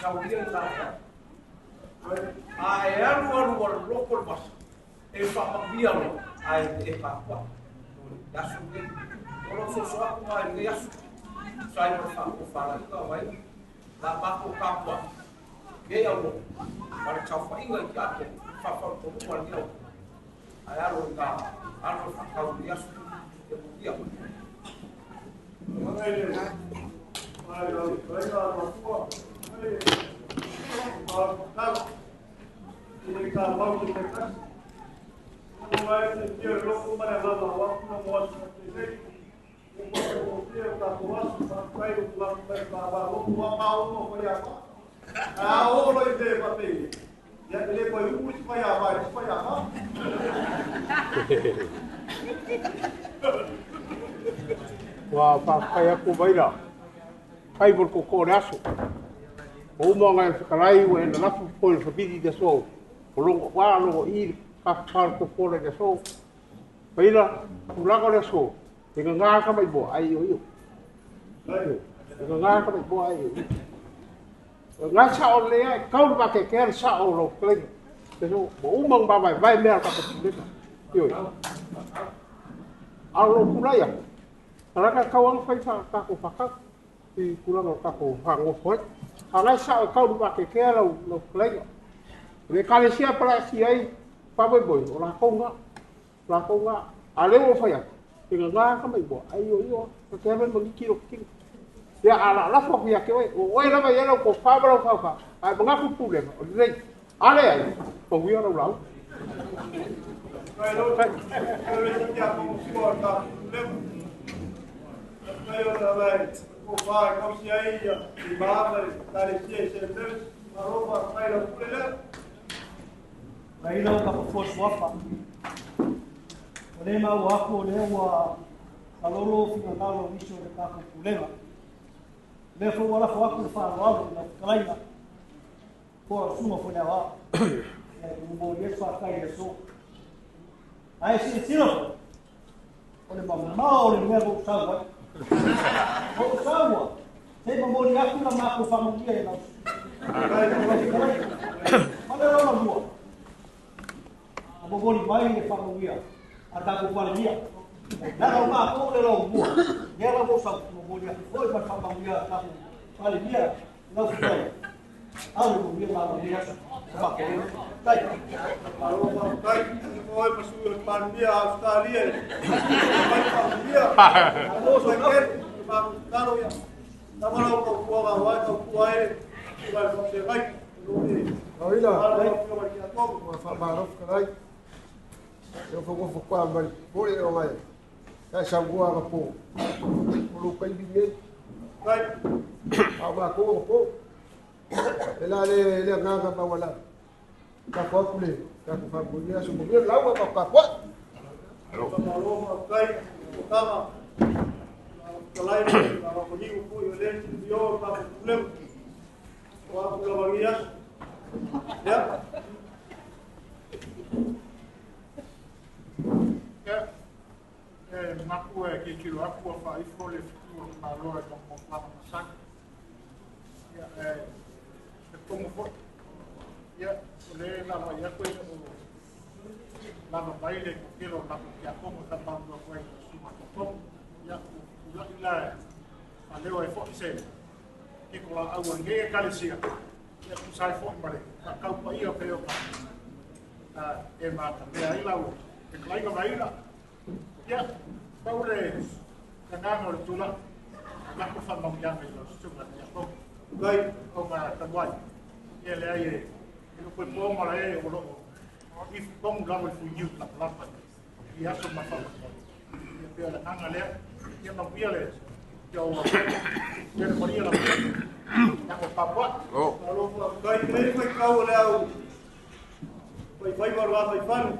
sa o dia la ai aru local bus e fa mabia lo ai e pa kwa ya su ke oro so so aku mai ya su sai por fa ko fa la ka vai la pa ko ka kwa ke ya lo para cha fa inga ki a ko fa ko ko ni lo ai aru ka aru fa ka ya su ke dia Wah, pakai aku baila. Kai bol ko raso. O mo ngai kalai we na lafu ko so bidi de so. O lo wa lo I ka par ko ko de so. Baila, pula ko de so. Ke nga ka mai bo ai yo. Ke nga ka mai bo ai yo. Nga sa o le ai kau ba ke ker sa o lo kle. Ke so bo mong ba vai mer ka ko de. Yo. Alo pula ya. Karena kawan fai fa ka ko fa i kurang ka ko hango foi ala sa ka du ba ke kera lo play le kale sia para si ai pa boy boy la konga Ale mo fa ya. Ke nga ka mai bo. Ai yo. Ke ha mo ki ro ki. Ya ala la fo ya ke o la ya no ko fa bra fa. Ai nga ku pu le. O le. Ale ai. Ko wi ora la. Kai lo kai lo ya ko ko ta le. Kai lo vai. Ko fa ko si ai ya. Di ba ba ta le si se le. Ma roba kai lo pu le. Kai lo ka po fo fa. Le mau ako le wa kalolo fina talo miso le ka kulema le fo wala fo ako fa wa na kalaina ko suma fo na wa e mo ye fa kai so ai si sino ole ma ole me go sawa o sawa se mo ni aku na ma ko fa mo ye na ale ro na bua abo boni mai le fa mo ye ata ko pala dia na ma ko le ro bua ya la bo sa mo bo dia ko ma fa ma dia ta ko pala dia no ko au ko dia ma dia ba ko dai aro ma dai ko ma su pa dia australia ma fa dia aro so ke ma karo ya ta ma ro ko wa wa ko wa e ba ko se vai no ila dai ko ma dia ko fa ma ro ko dai eu vou focar mas foi eu lá é chegou a pô o pai de mim vai a ko ela ele nganga ba wala ka ko kule ka ko fa bunia so bunia lá o ka ko alô alô vai tava lá ele lá ko ni ko eu le eu pa kule wa kula bagia ya Maku e ke kilo aku a whai fole fitua ma loa e tomo whama masaka. E tomo fo. Ia, o le lama ia koe o lama baile ko kilo naku ki a tomo ka taunua koe o suma ko tomo. Ia, ula ila a leo e fo se. Ke ko a au ange e kalesia. Ia, ku sai fo mare. Ka kaupa ia peo ka. E mata mea ila o. E klaiga maila. Ya, kau le kananga o tula, ka ko fa mau yang lo sunga ya ko. Gai o ma tabai. Ye le ai e ko po ma le o lo. If bom ga fu yu la plapa. Ya so ma fa. Ye pe la anga le, ye ma pia le. Yo ye le moria la. Ya ko papa. Oh. Alo gai tre ko kau le au. Vai barba vai fan.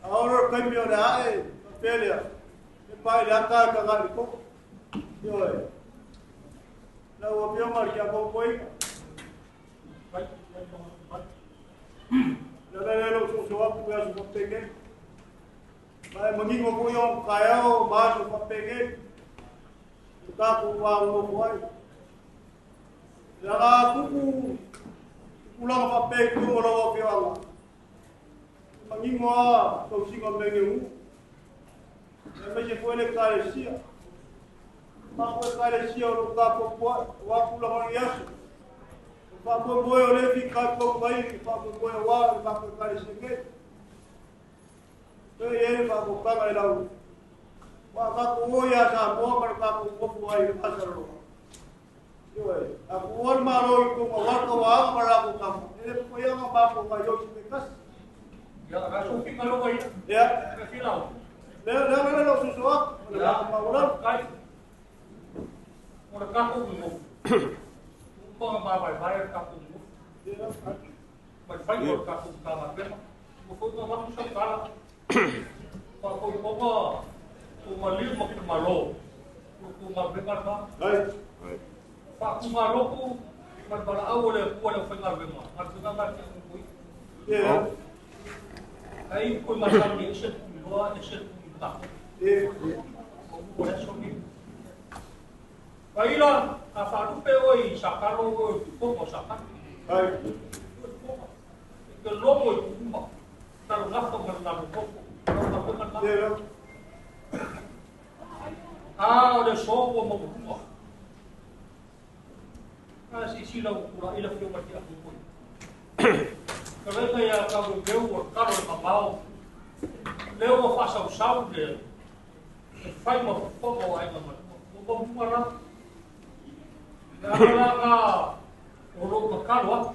Ahora cambio de aire. Felia, e pai le ata ka ga ko. Yo e. La o pio mar kia ko koi. Vai. La lo so aku ya so pege. Vai mangi ko yo kaya ma so pege. Ta ko wa no koi. La ku ulang pa pege ko lo pio ala. Mangi mo ko si ko menge mas je foi le carecia. Mas foi carecia o capo o apulo honiaso. O papo boi o le fica com vai, o papo boi o ar, o papo carecia que. Então ele papo paga lá o. O papo o ya sa bo para papo o foi pasaro. Eu é. A por maro com o ar com a para o campo. Ele foi a papo vai eu se cas. Ya, aso fica logo aí. Ya, Que final. Lo susuak. Magulan kai. Ora ka ko mo. Ko ba vai ka ko mo. Mas vai ko ka ko ka ma pema. Ko ko ma ko sa kala. Ko ma li mo ki ma lo. Ko ma be ka ba. Ai. Pa ko ma lo ko ma bala awole ko le fa ngar be ma. Ma ko na ba ki ko. Yeah. Ai ko ma sa ni se ko ni se Baila, a faru pe oi sakalo o poco saka. Ai. Que logo o kumba. Tá no gasto mas na poco. Yeah. Ah, o de só o mo kumba. Ah, si la cura ila fio matia ko. Kalau saya kau jauh kalau kapau leo o whasau le whai ma whoko ai ma o mara nga o ro kakalo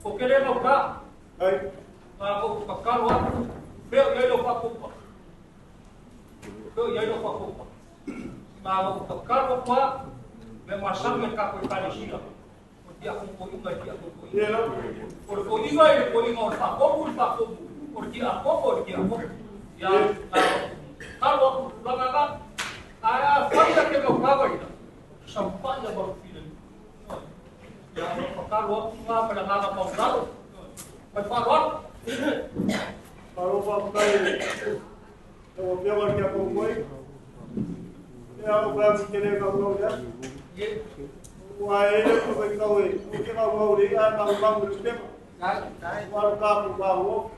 o kele no ka ai nga o kakalo pe ye lo whako pe ye lo whako ma o kakalo pa me masang me ka ko kali sila o dia ko inga dia ko inga o whako o dia ko ya kalau langa aya fanda ke no kawai sampanya baru film ya kalau nga pada nga mau lalu berfarot kalau pakai kalau dia lagi apa boy ya berarti kene kau ya wah ini tu bagi kau mungkin kau mau dia mau bersih baru kau baru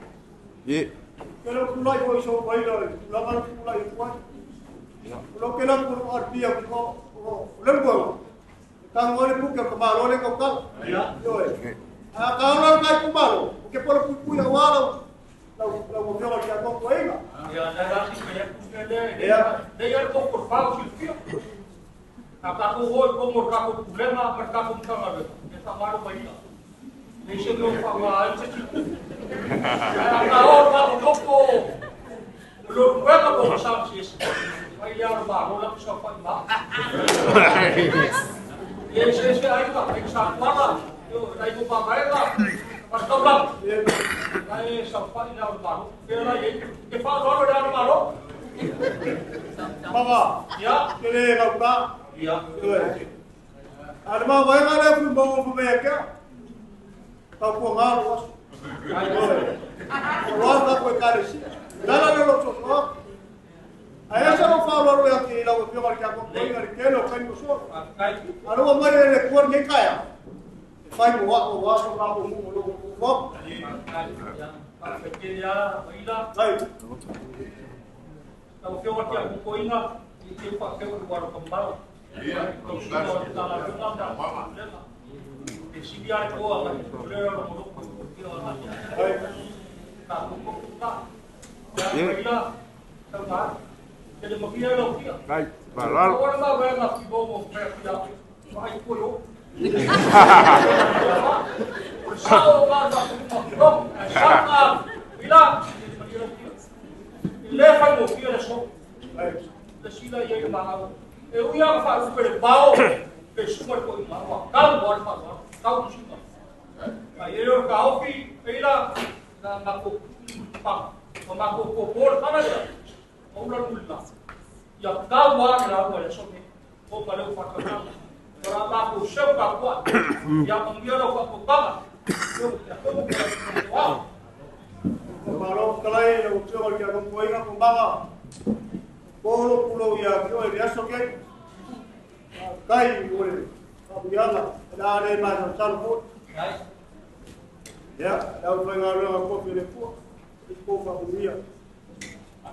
kalau pulai kau iso bayi dah lawan pulai kuat kalau kena pun arti yang kau lembut kang boleh buka kemalu ni kau kal ya kalau orang kau kemalu mungkin kalau pupu yang walau lau dia lagi kau kau ingat ya ada sih kayak dia kau kurang sih aku kau mau kau problema mereka pun kau ada kita malu bayi Nation lo fama aja sih. Kalau mau toko, belum berapa kau sanksi. Bayar baru lah bisa pak. Yang saya itu tak eksak mana. Yo, dah itu pakai lah. Pertolong. Saya sampai dah baru. Kira ini kita baru dah baru. Mama, Ya, kene kau tak? ya. Ada mau bayar ada pun bawa pembeli kau pun harus. Kalau tak kau karis, dalam lo cocok. Ayah saya faham yang kita lakukan kalau kita kau ingat kelo kan musuh. Ada orang mana yang kuat ni kaya. Fai buat sebab umum buat. Kecil ya, baiklah. Baik. Kalau kau tiap kau ingat, itu pakai baru kembali. Kalau sudah kita lakukan dah mama. Si dia itu akan boleh orang orang tak tak. Ya, tak. Jadi mungkin lo dia. Baik, balal. Orang dah banyak si bomo pergi. Baik puluh. Bersama orang dah sama bila lepas mungkin ada sok. Sila ia mahal. Yang faham berbau. Semua kau mahal. Kalau buat mahal. Kau suka. Ayo kau pi, pila na aku pang, aku kopor mana dia? Orang muda. Ya kau buat lah boleh somai. Kau kalau fakir, orang aku siapa kuat. Ya mengira aku bapa. Wow. Kalau kelai lo cakap dia kau ingat kau bapa. Pulau ya kau dia sokek. Kai boleh. Biarlah, ada macam salput. Ya, dah pengaruh aku pilih pun, itu familia.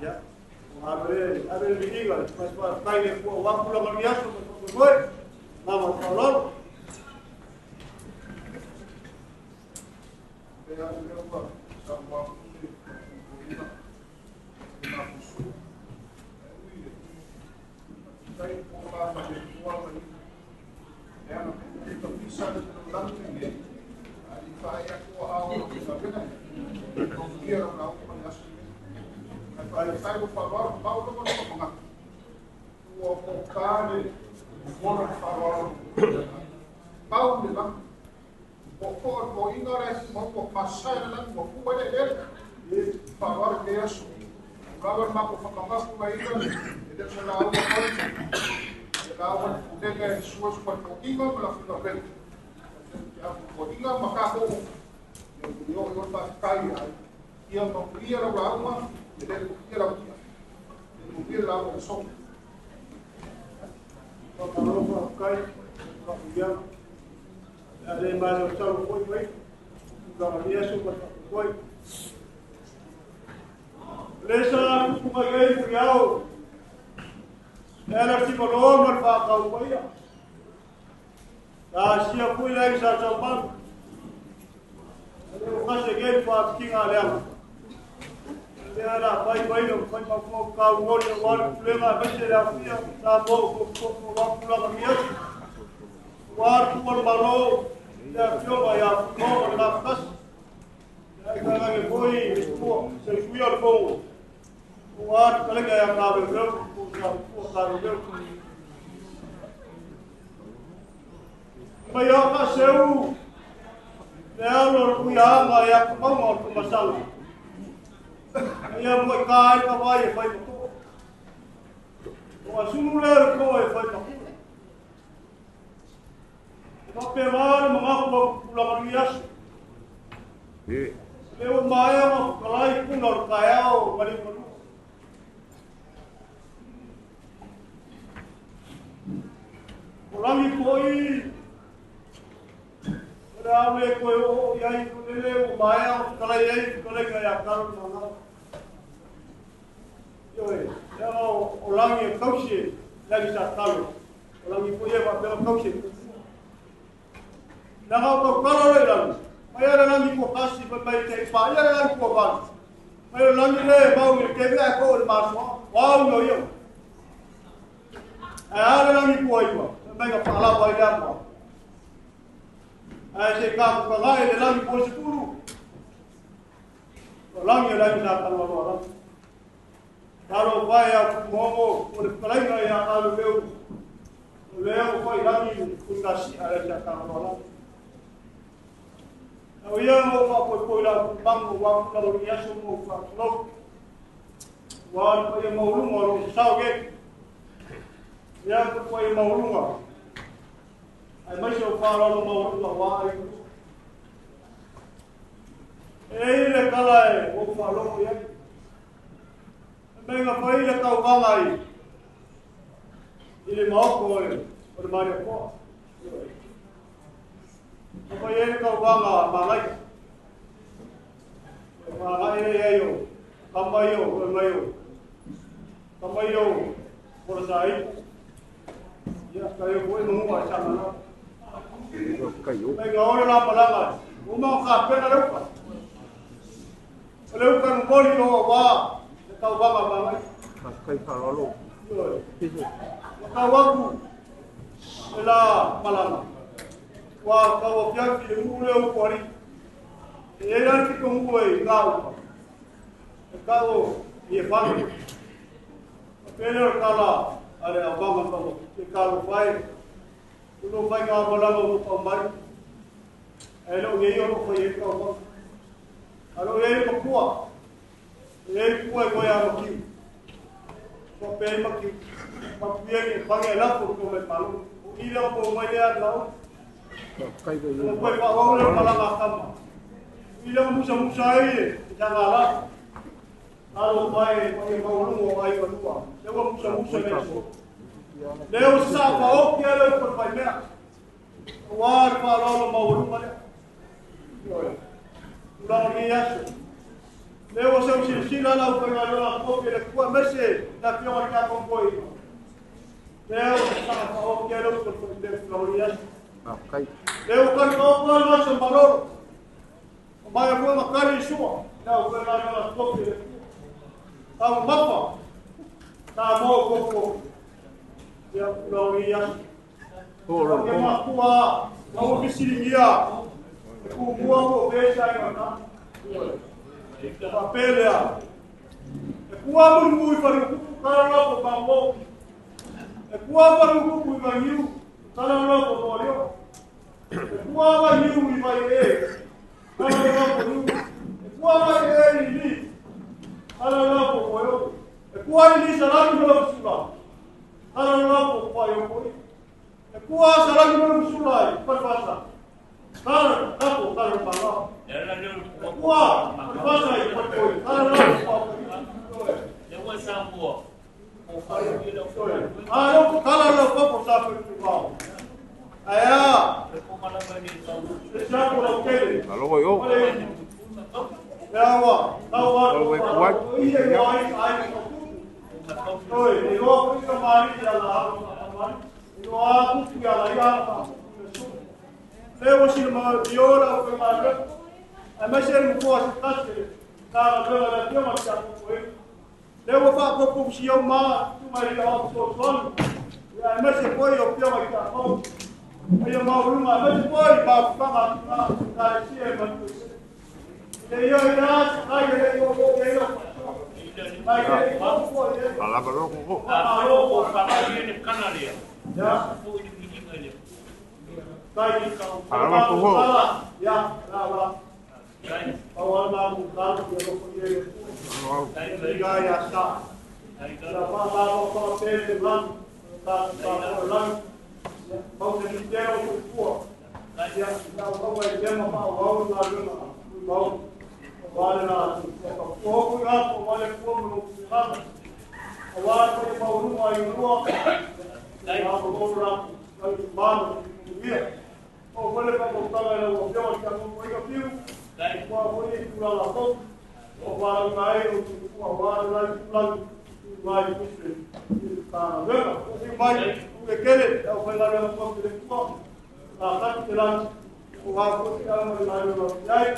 Ya, ada begini kan, pas kai pun waktu lama biasa betul, nama salon. Itu bisa diulang lagi. Saya awal sebenarnya. Dia orang mengasih. Saya lupa baru mengaku. Waktu orang awal. Tahu bilang. Pokok kau ingat mau pasal dan mau buat dia. Awal dia su. Kalau mau pakai apa itu selalu kawan dengan semua pertandingan melakukan bel. Yang pertandingan maka aku yang beliau pas kaya yang memberi orang jadi memberi orang dia memberi orang sok. Kalau kaya dia ada yang baru tahu koi, kalau dia suka koi. Lesa kumagai beliau. Ela ficou normal para cá o pai. Se eu fui lá em São Paulo, eu cheguei para aqui na Léo. Era pai no pai mau ka ngoli wal flema bese la fia sa mo ko wa pula ka mia wa por malo ya fio va ya mo la pas ya ka nge foi ko se fio al fogo wa kale ga ya ka be ko ka ro mai ya ka seu le alo ku ya ma ya ko mo ko masala ia mo kai ka vai e fai ko o asunu le ko e fai ko no pe mal mo ngaplo pula marias le o mai mo kalai ku no kaya o mari ko olangi koi rame ko o yai ko le o mai o kalai ai kalai kaya karu no Yoi, o langi kausi lagi sa talo. O langi puye ba pelo kausi. Nanga ko kalo le lang. Maya langi ko kasi ba bai te pa ya langi ko ba. Maya langi le ba u ke ba ko o maso. Wa no yo. Ai langi ko ai ba. Mai ka pala ba ya ba. Ai se ka ko ga le langi ko se turu. O langi sa talo ba. Kalo vai a momo o le praia ya alu leu foi lá ni kutasi ala ja kanola o ia mo fa ko la bango wa ka lo ia so mo fa lo wa ko ia mo lu mo lo sao ke ia ko ia mo lu mo ai mai so fa lo mo lu wa ai le kala e o fa lo ia Venga pai le kau vangai. Ile mau ko o mari ko. Apa ye kau vanga mangai. Mangai ye yo. Kamayo o mayo. Kamayo por sai. Ya kayo ko no wa sama na. Kayo. Venga ora la palanga. Uma ka pena le pa. Le kan boli no wa. Kau bapa bapa, kai parolo. Kau aku, ela malam. Wah kau pian film mule ukori. Ela kita mule kau. Kau ye fan. Pelo kala, ada apa kau? Kalau fai, tu fai kau malam tu kau mari. Elo ye yo fai kau. Alo ye kau kuat. Ele foi goiano aqui. Só pega aqui. Mas viene paga lá por comer malu. E lá por uma ideia lá. Kai go. Não foi para o lá para lá cama. E lá musa aí, já lá. Alo vai maulu vai para lá. Eu musa mesmo. Leo sabe o que ele por vai ver. O ar para o maulu para. Lá nem acho. Leo se usila la ukangalo ko ke ko mese na pio ka ko koi. Leo sa ko ke lo ko de Floridas. Kai. Leo kan ko ko lo se valor. Mai ko na kali sua. Leo ko na ko ke. Ta mapa. Ta mo ko. Ya Floridas. Ora ko ma kuwa. Mo bisilingia. Ku mua ko pesa ina. Papelea. Kua murmui para o cara para bambo. Kua para o cuco e vai niu. Cara lá para o olho. Kua vai niu e vai e. Cara lá para o. Kua vai e ni. Cara lá para o olho. Kua ni salário para o sula. Cara lá para o olho. Kua salário para o sula. Para passar. Cara, para o para lá. Wah, pasal itu koi. Dewa sambo. Kalau lo kau pasal itu kau. Ayah. Siapa lo keli? Halo yo. Ya wah, tahu wah. Kalau kuat. Iya wah, oi, itu kemarin jalan. Itu aku jalan ya. Saya masih mau diorang kemarin. Mas ele não pode, Cara, ela deu uma piada com ele. Leu fa ko kum siyo ma tu mai ria so son. Ya me se foi o pio mai ta ko. Ai ma ru ma me se foi ma pa ma na si e ma tu. Le yo ira ai le yo yo. Mai le ko foi. Ala balo ko. Alo pa mai ni kanalia. Ya. Fu ni ni ngali. Kai ka. Ala ko. Ya, la. Kai. Awal ma mu ka ko yo ko ye. Kai Ya ya sa. kai La pa pa pe lan. Ta lan. Mau de inteiro ko ko. Ya, na o vai demo pa o na luna. Mau. Vale na. Ko ko ya ko vale ko no na. Awal ko pa o no ai no. Ya ko ra. Mano, dia. O vale pa ko ta na o demo ka mo ko piu. kai. Qua voi pula la foto, o qua mai o qua mai plan mai questo sta vero, o mai o che è o quella che non può dire qua, la parte la o va a fare mai no dai,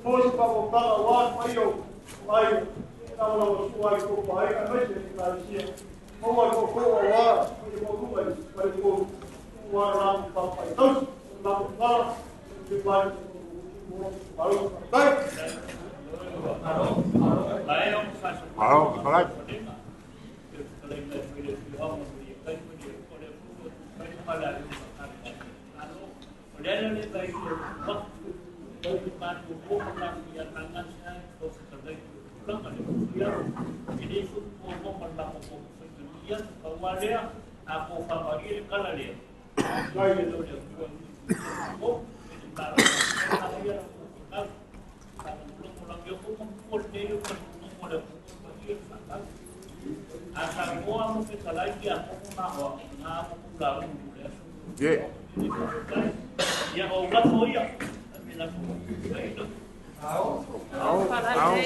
poi pa portare la qua poi io vai stavo la sua con poi a noi si sta sia. O va con o va, poi o due, poi o va pa pa. Então, la portare di vai Baik. Halo, baik. Yeah.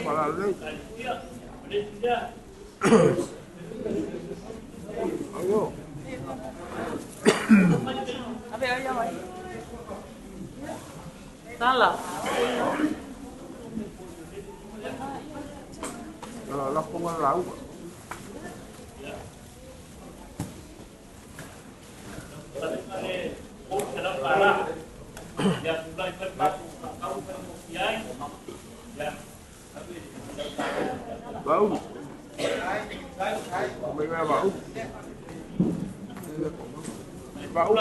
Para lei. Ayo. Abe ayo mai. Tala. Kalau lah pengen lauk. Bau. Mereka bau. Bau.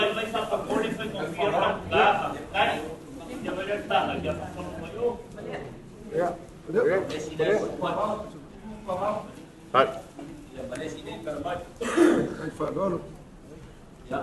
Ya. Hai. Fadolo. Ya.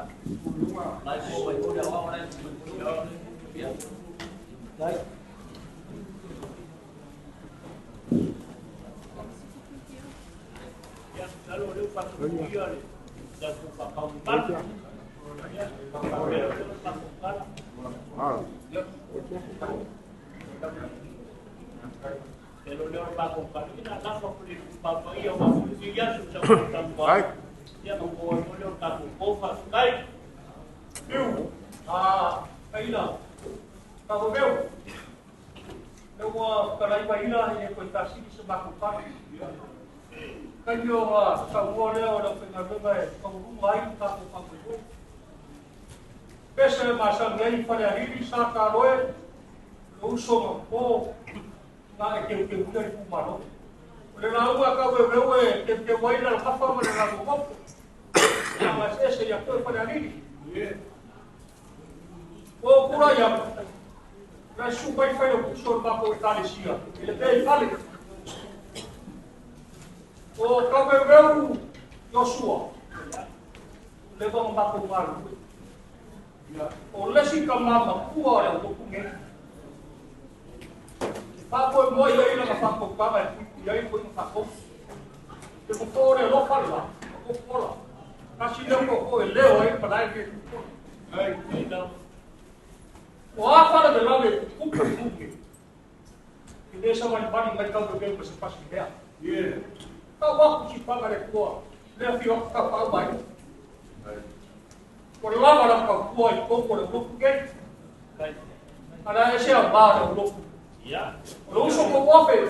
Pesa masa ngai pada hari saka roe usong po na ke bulan kumaro. Lena ua ka we ke wai na kafa mana na ko. Na mas ese ya to pada hari. O kura ya. Na su bai fa no kusor ba ko tali sia. Ele dei vale. O ka we Joshua. Leva un bako malu. O lesi ka mama kua ya ko nge. Pa ko mo yo ina ka ko pa ba ya ko ka ko. Te ko ore lo fala. Ko fala. Kasi le ko leo ai pa dai ke. Ai ina. O a fala de lave ku ku. Ide sa man bani mai ka do ke ko se pas ke. Ye. Ka wa ku ci pa ga ko. Le fi o ka pa ba. Por lá para o poi pouco do grupo que era esse a barra do grupo. Ya. Lo uso como ofe.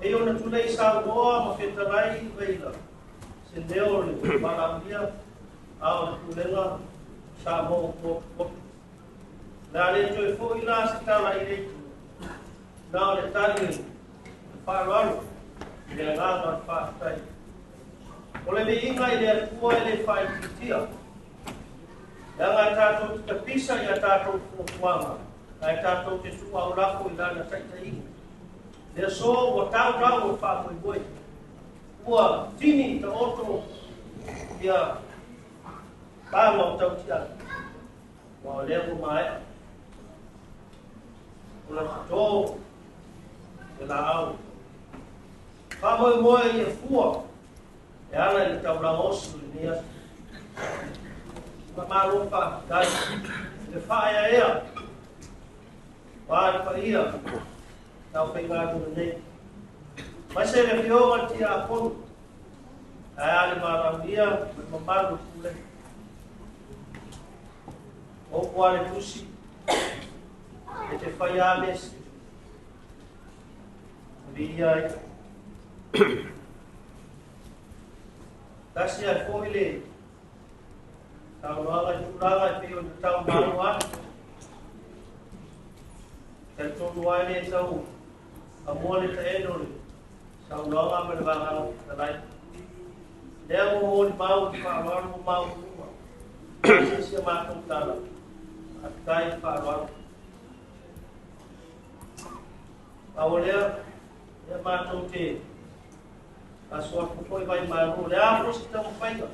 E ona tulei sa moa ma fetarai veila. Se leo le malamia au tulenga sa mo ko. Na le toi fo ila se tala i le. Na le tani whāroaro, le ngāma whātai. O le inga i le atua i le whaikitia. Ia ngā tātou te pisa i a tātou kuanga. Ngā tātou te sua o lako i lana taita inga. Le so o tau o whākoi boi. Ua tini ta oto i a pāma o tau tiana. Wa o leo mai. O la tō e la au. Whamoe moe i e fua, e ana i tau rangosu i nia. Mamaropa dai, le whaia ea. Wāi wha ia, tau whaingātu na nei. Mai se le whionga ti a konu, e ale maramia, me mamaru kule. O kuare tusi, e te whaia mesi. Via Tasi ai foi le tau loanga i turanga i peo ni tau marua te tonu ai le tau a mua le ta eno le tau loanga me le vanga te lai lea mo ni mau ki whaamaru mo mau kuma kasi si a mātou tala a tai whaamaru a o lea e mātou te a soa kupoi vai maru le a posi tamu whaika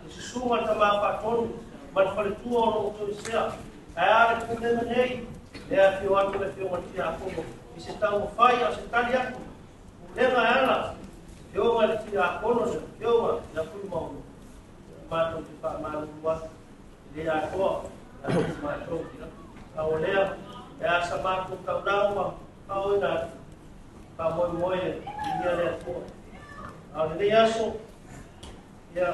e se sunga ta mā whātonu ma te whaletua o no tui sea e are kumema nei le a whio atu le whio mati a komo i se tau whai a se tali atu lenga e ala whio ma le ti a kono se whio ma i a kui maunu mātou te wha maru ua le a toa a te mātou a o lea e a sa mātou kaunau a o ina pa moe i nia le atua. Au le aso, ia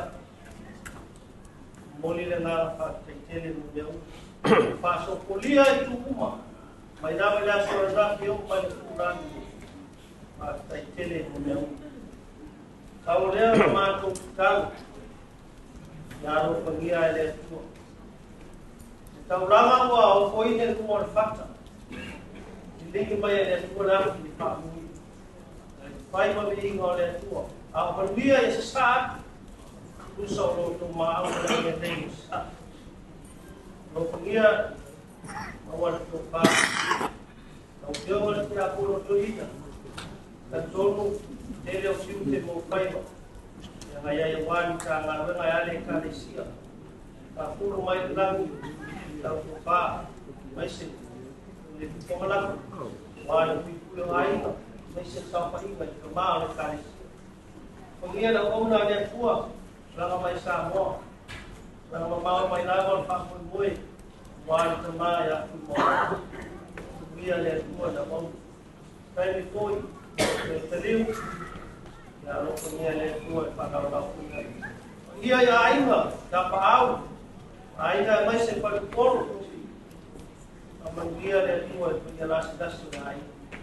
moli le ngā whateitele no leo. Whaso polia i tukuma, mai nawe le aso le raki o mai le kurani whateitele no leo. Au lea na mātou kutau, ia ro whangia e le atua. Tau ranga ua o koine kua le whata. I lingi mai e le atua raki i whaamui. Pai ma me inga o le atua. A o panuia e se saat, usa o lo tō maa o le inga nei saat. Lo pangia, ma wana tō pā. Tau teo wana te apuro tō ina. Ta tōnu, te leo siu te mō whaiva. Ia ngai ai wāni ka ngā wenga e ale ka le sia. Ta apuro mai te langi, tau tō pā. Mai se, le kupongalaka. Wāni kuipule o aina. Mai se tau whainga i ka maa le ka le sia. Pengia na ona le tua, langa mai sa moa. Langa mamao mai lawa le whakoi moe, wāni ta maa e aku moa. Pengia le tua na ona. Kai me koi, me te liu, ia ro pengia le tua e whanau lau kuna. Pengia ia ainga, ta paau. Ainga e mai se whali koro. Pengia le tua e pengia lasi na ainga.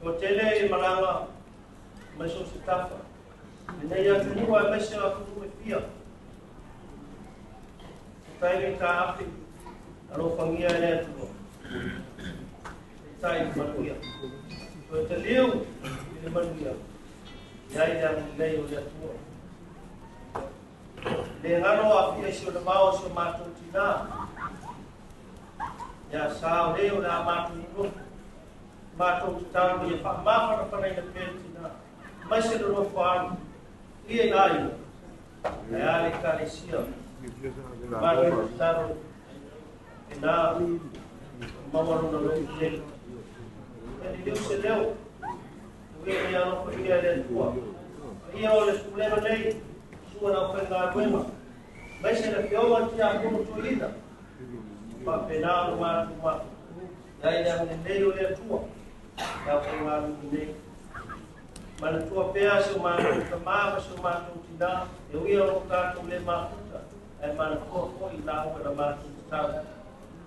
Ko tele i malanga, mai so se tafa. E nei atu nua e mai se a kuru e pia. E tai me ka api, alo whangia e lea tuo. E tai i manuia. So e te liu, i le manuia. Iai le angi lei o lea tuo. Le ngano a pia si o le mao si o mātou tina. Ia sa o leo le a mātou ino. Mātou titaru i e whaamawhana whanai na pēr tina. Mai se no whaanu, i e ai, e ale ka le sia, mani o taro, e nā, mamaru na loki leo. E ni leo se leo, ue ni ano ko ia le tua. Ia o le skulema nei, sua na whenga wema. Mai se le whionga ti a kunu tu ida, pa pena o mātu mātu. Ia i le nei o le tua, ia o whenga nei. Mana tua pea se o mātou ka māma se o mātou tina, e uia o kātou le mātuta, e mana tua ko i nā ua na mātou tau.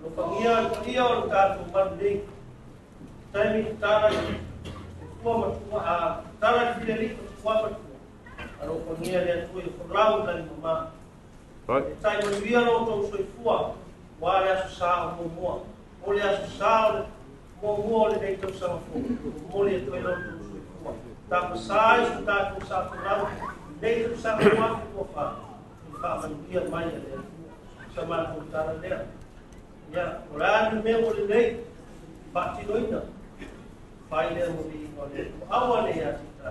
No whangia o kātou manu nei, taimi tāra i tua matua a tara di leli tua matua. Aro ko nia le tu ko lau la mama. Tai mo via ro to so fua. Wa le sa mo mo. O le sa mo mo le dei to sa fu. Mo le to lo to so fua. Ta pasai su ta ku sa lau. Dei to sa mo ko fa. Fa man via mai le. Sa ma ko tara le. Ya, ora ni me o le dei. Pati loina. Pai le mo vi ko le. Awa le ya ta.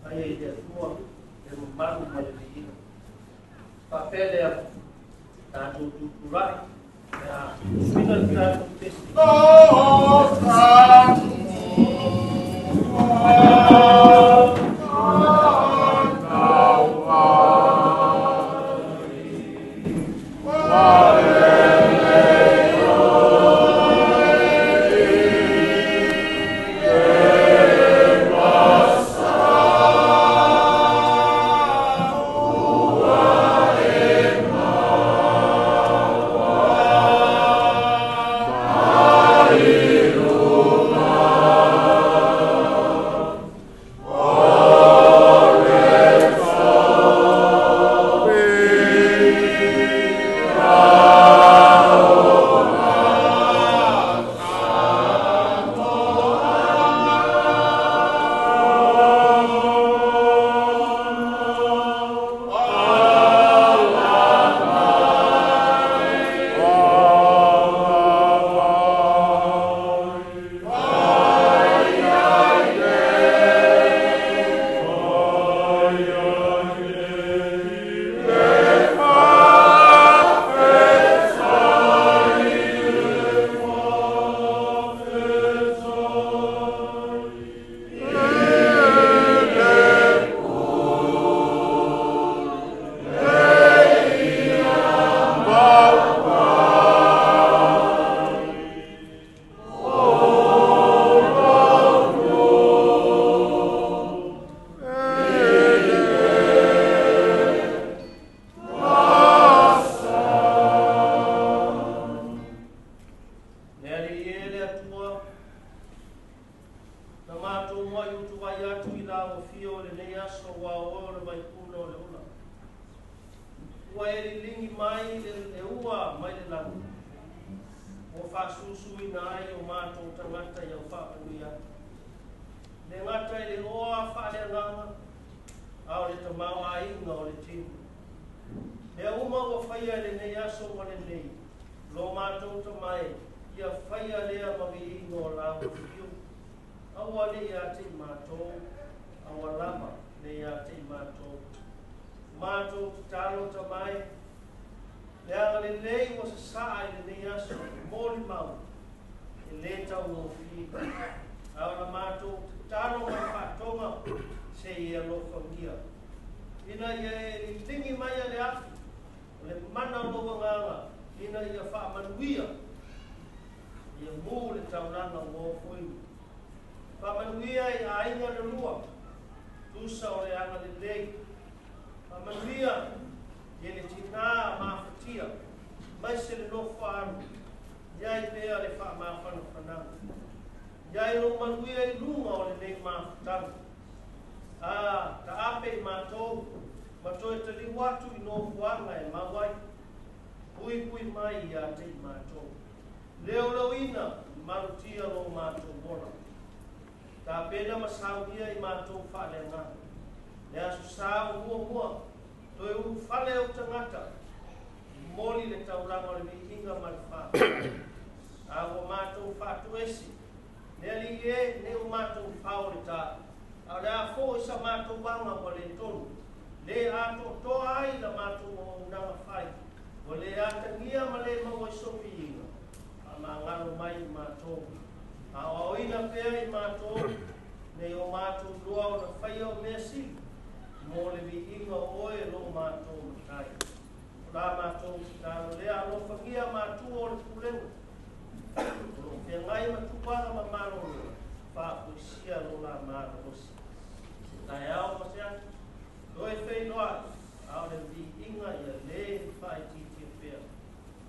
Ai le tua. Le mo manu ma le vi. Papel é a do rural, é a finalidade do texto.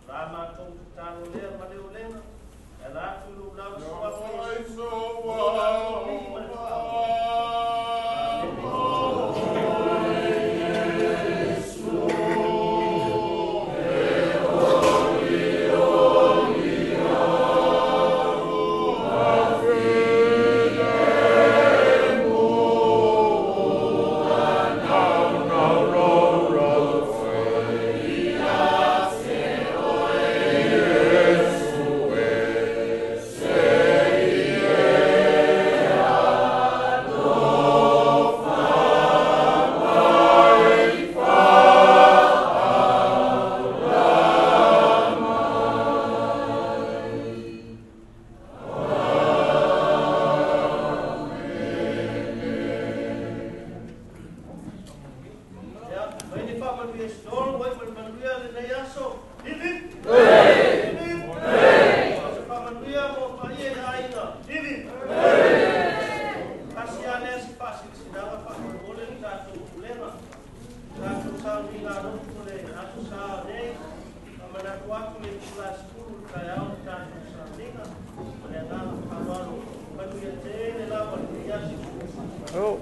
Lama Tol wai manuia le nei aso. Hivi. Sa manuia mo pai e aina. Hivi. Asiane si pasi sinanga pa ole ni tatu lema. Tatu sa ni na ro ole tatu sa nei. Kamana kuatu le kelas 10 kaya tatu sa ninga. Ole na pawalo. Manuia te le la manuia si. Oh.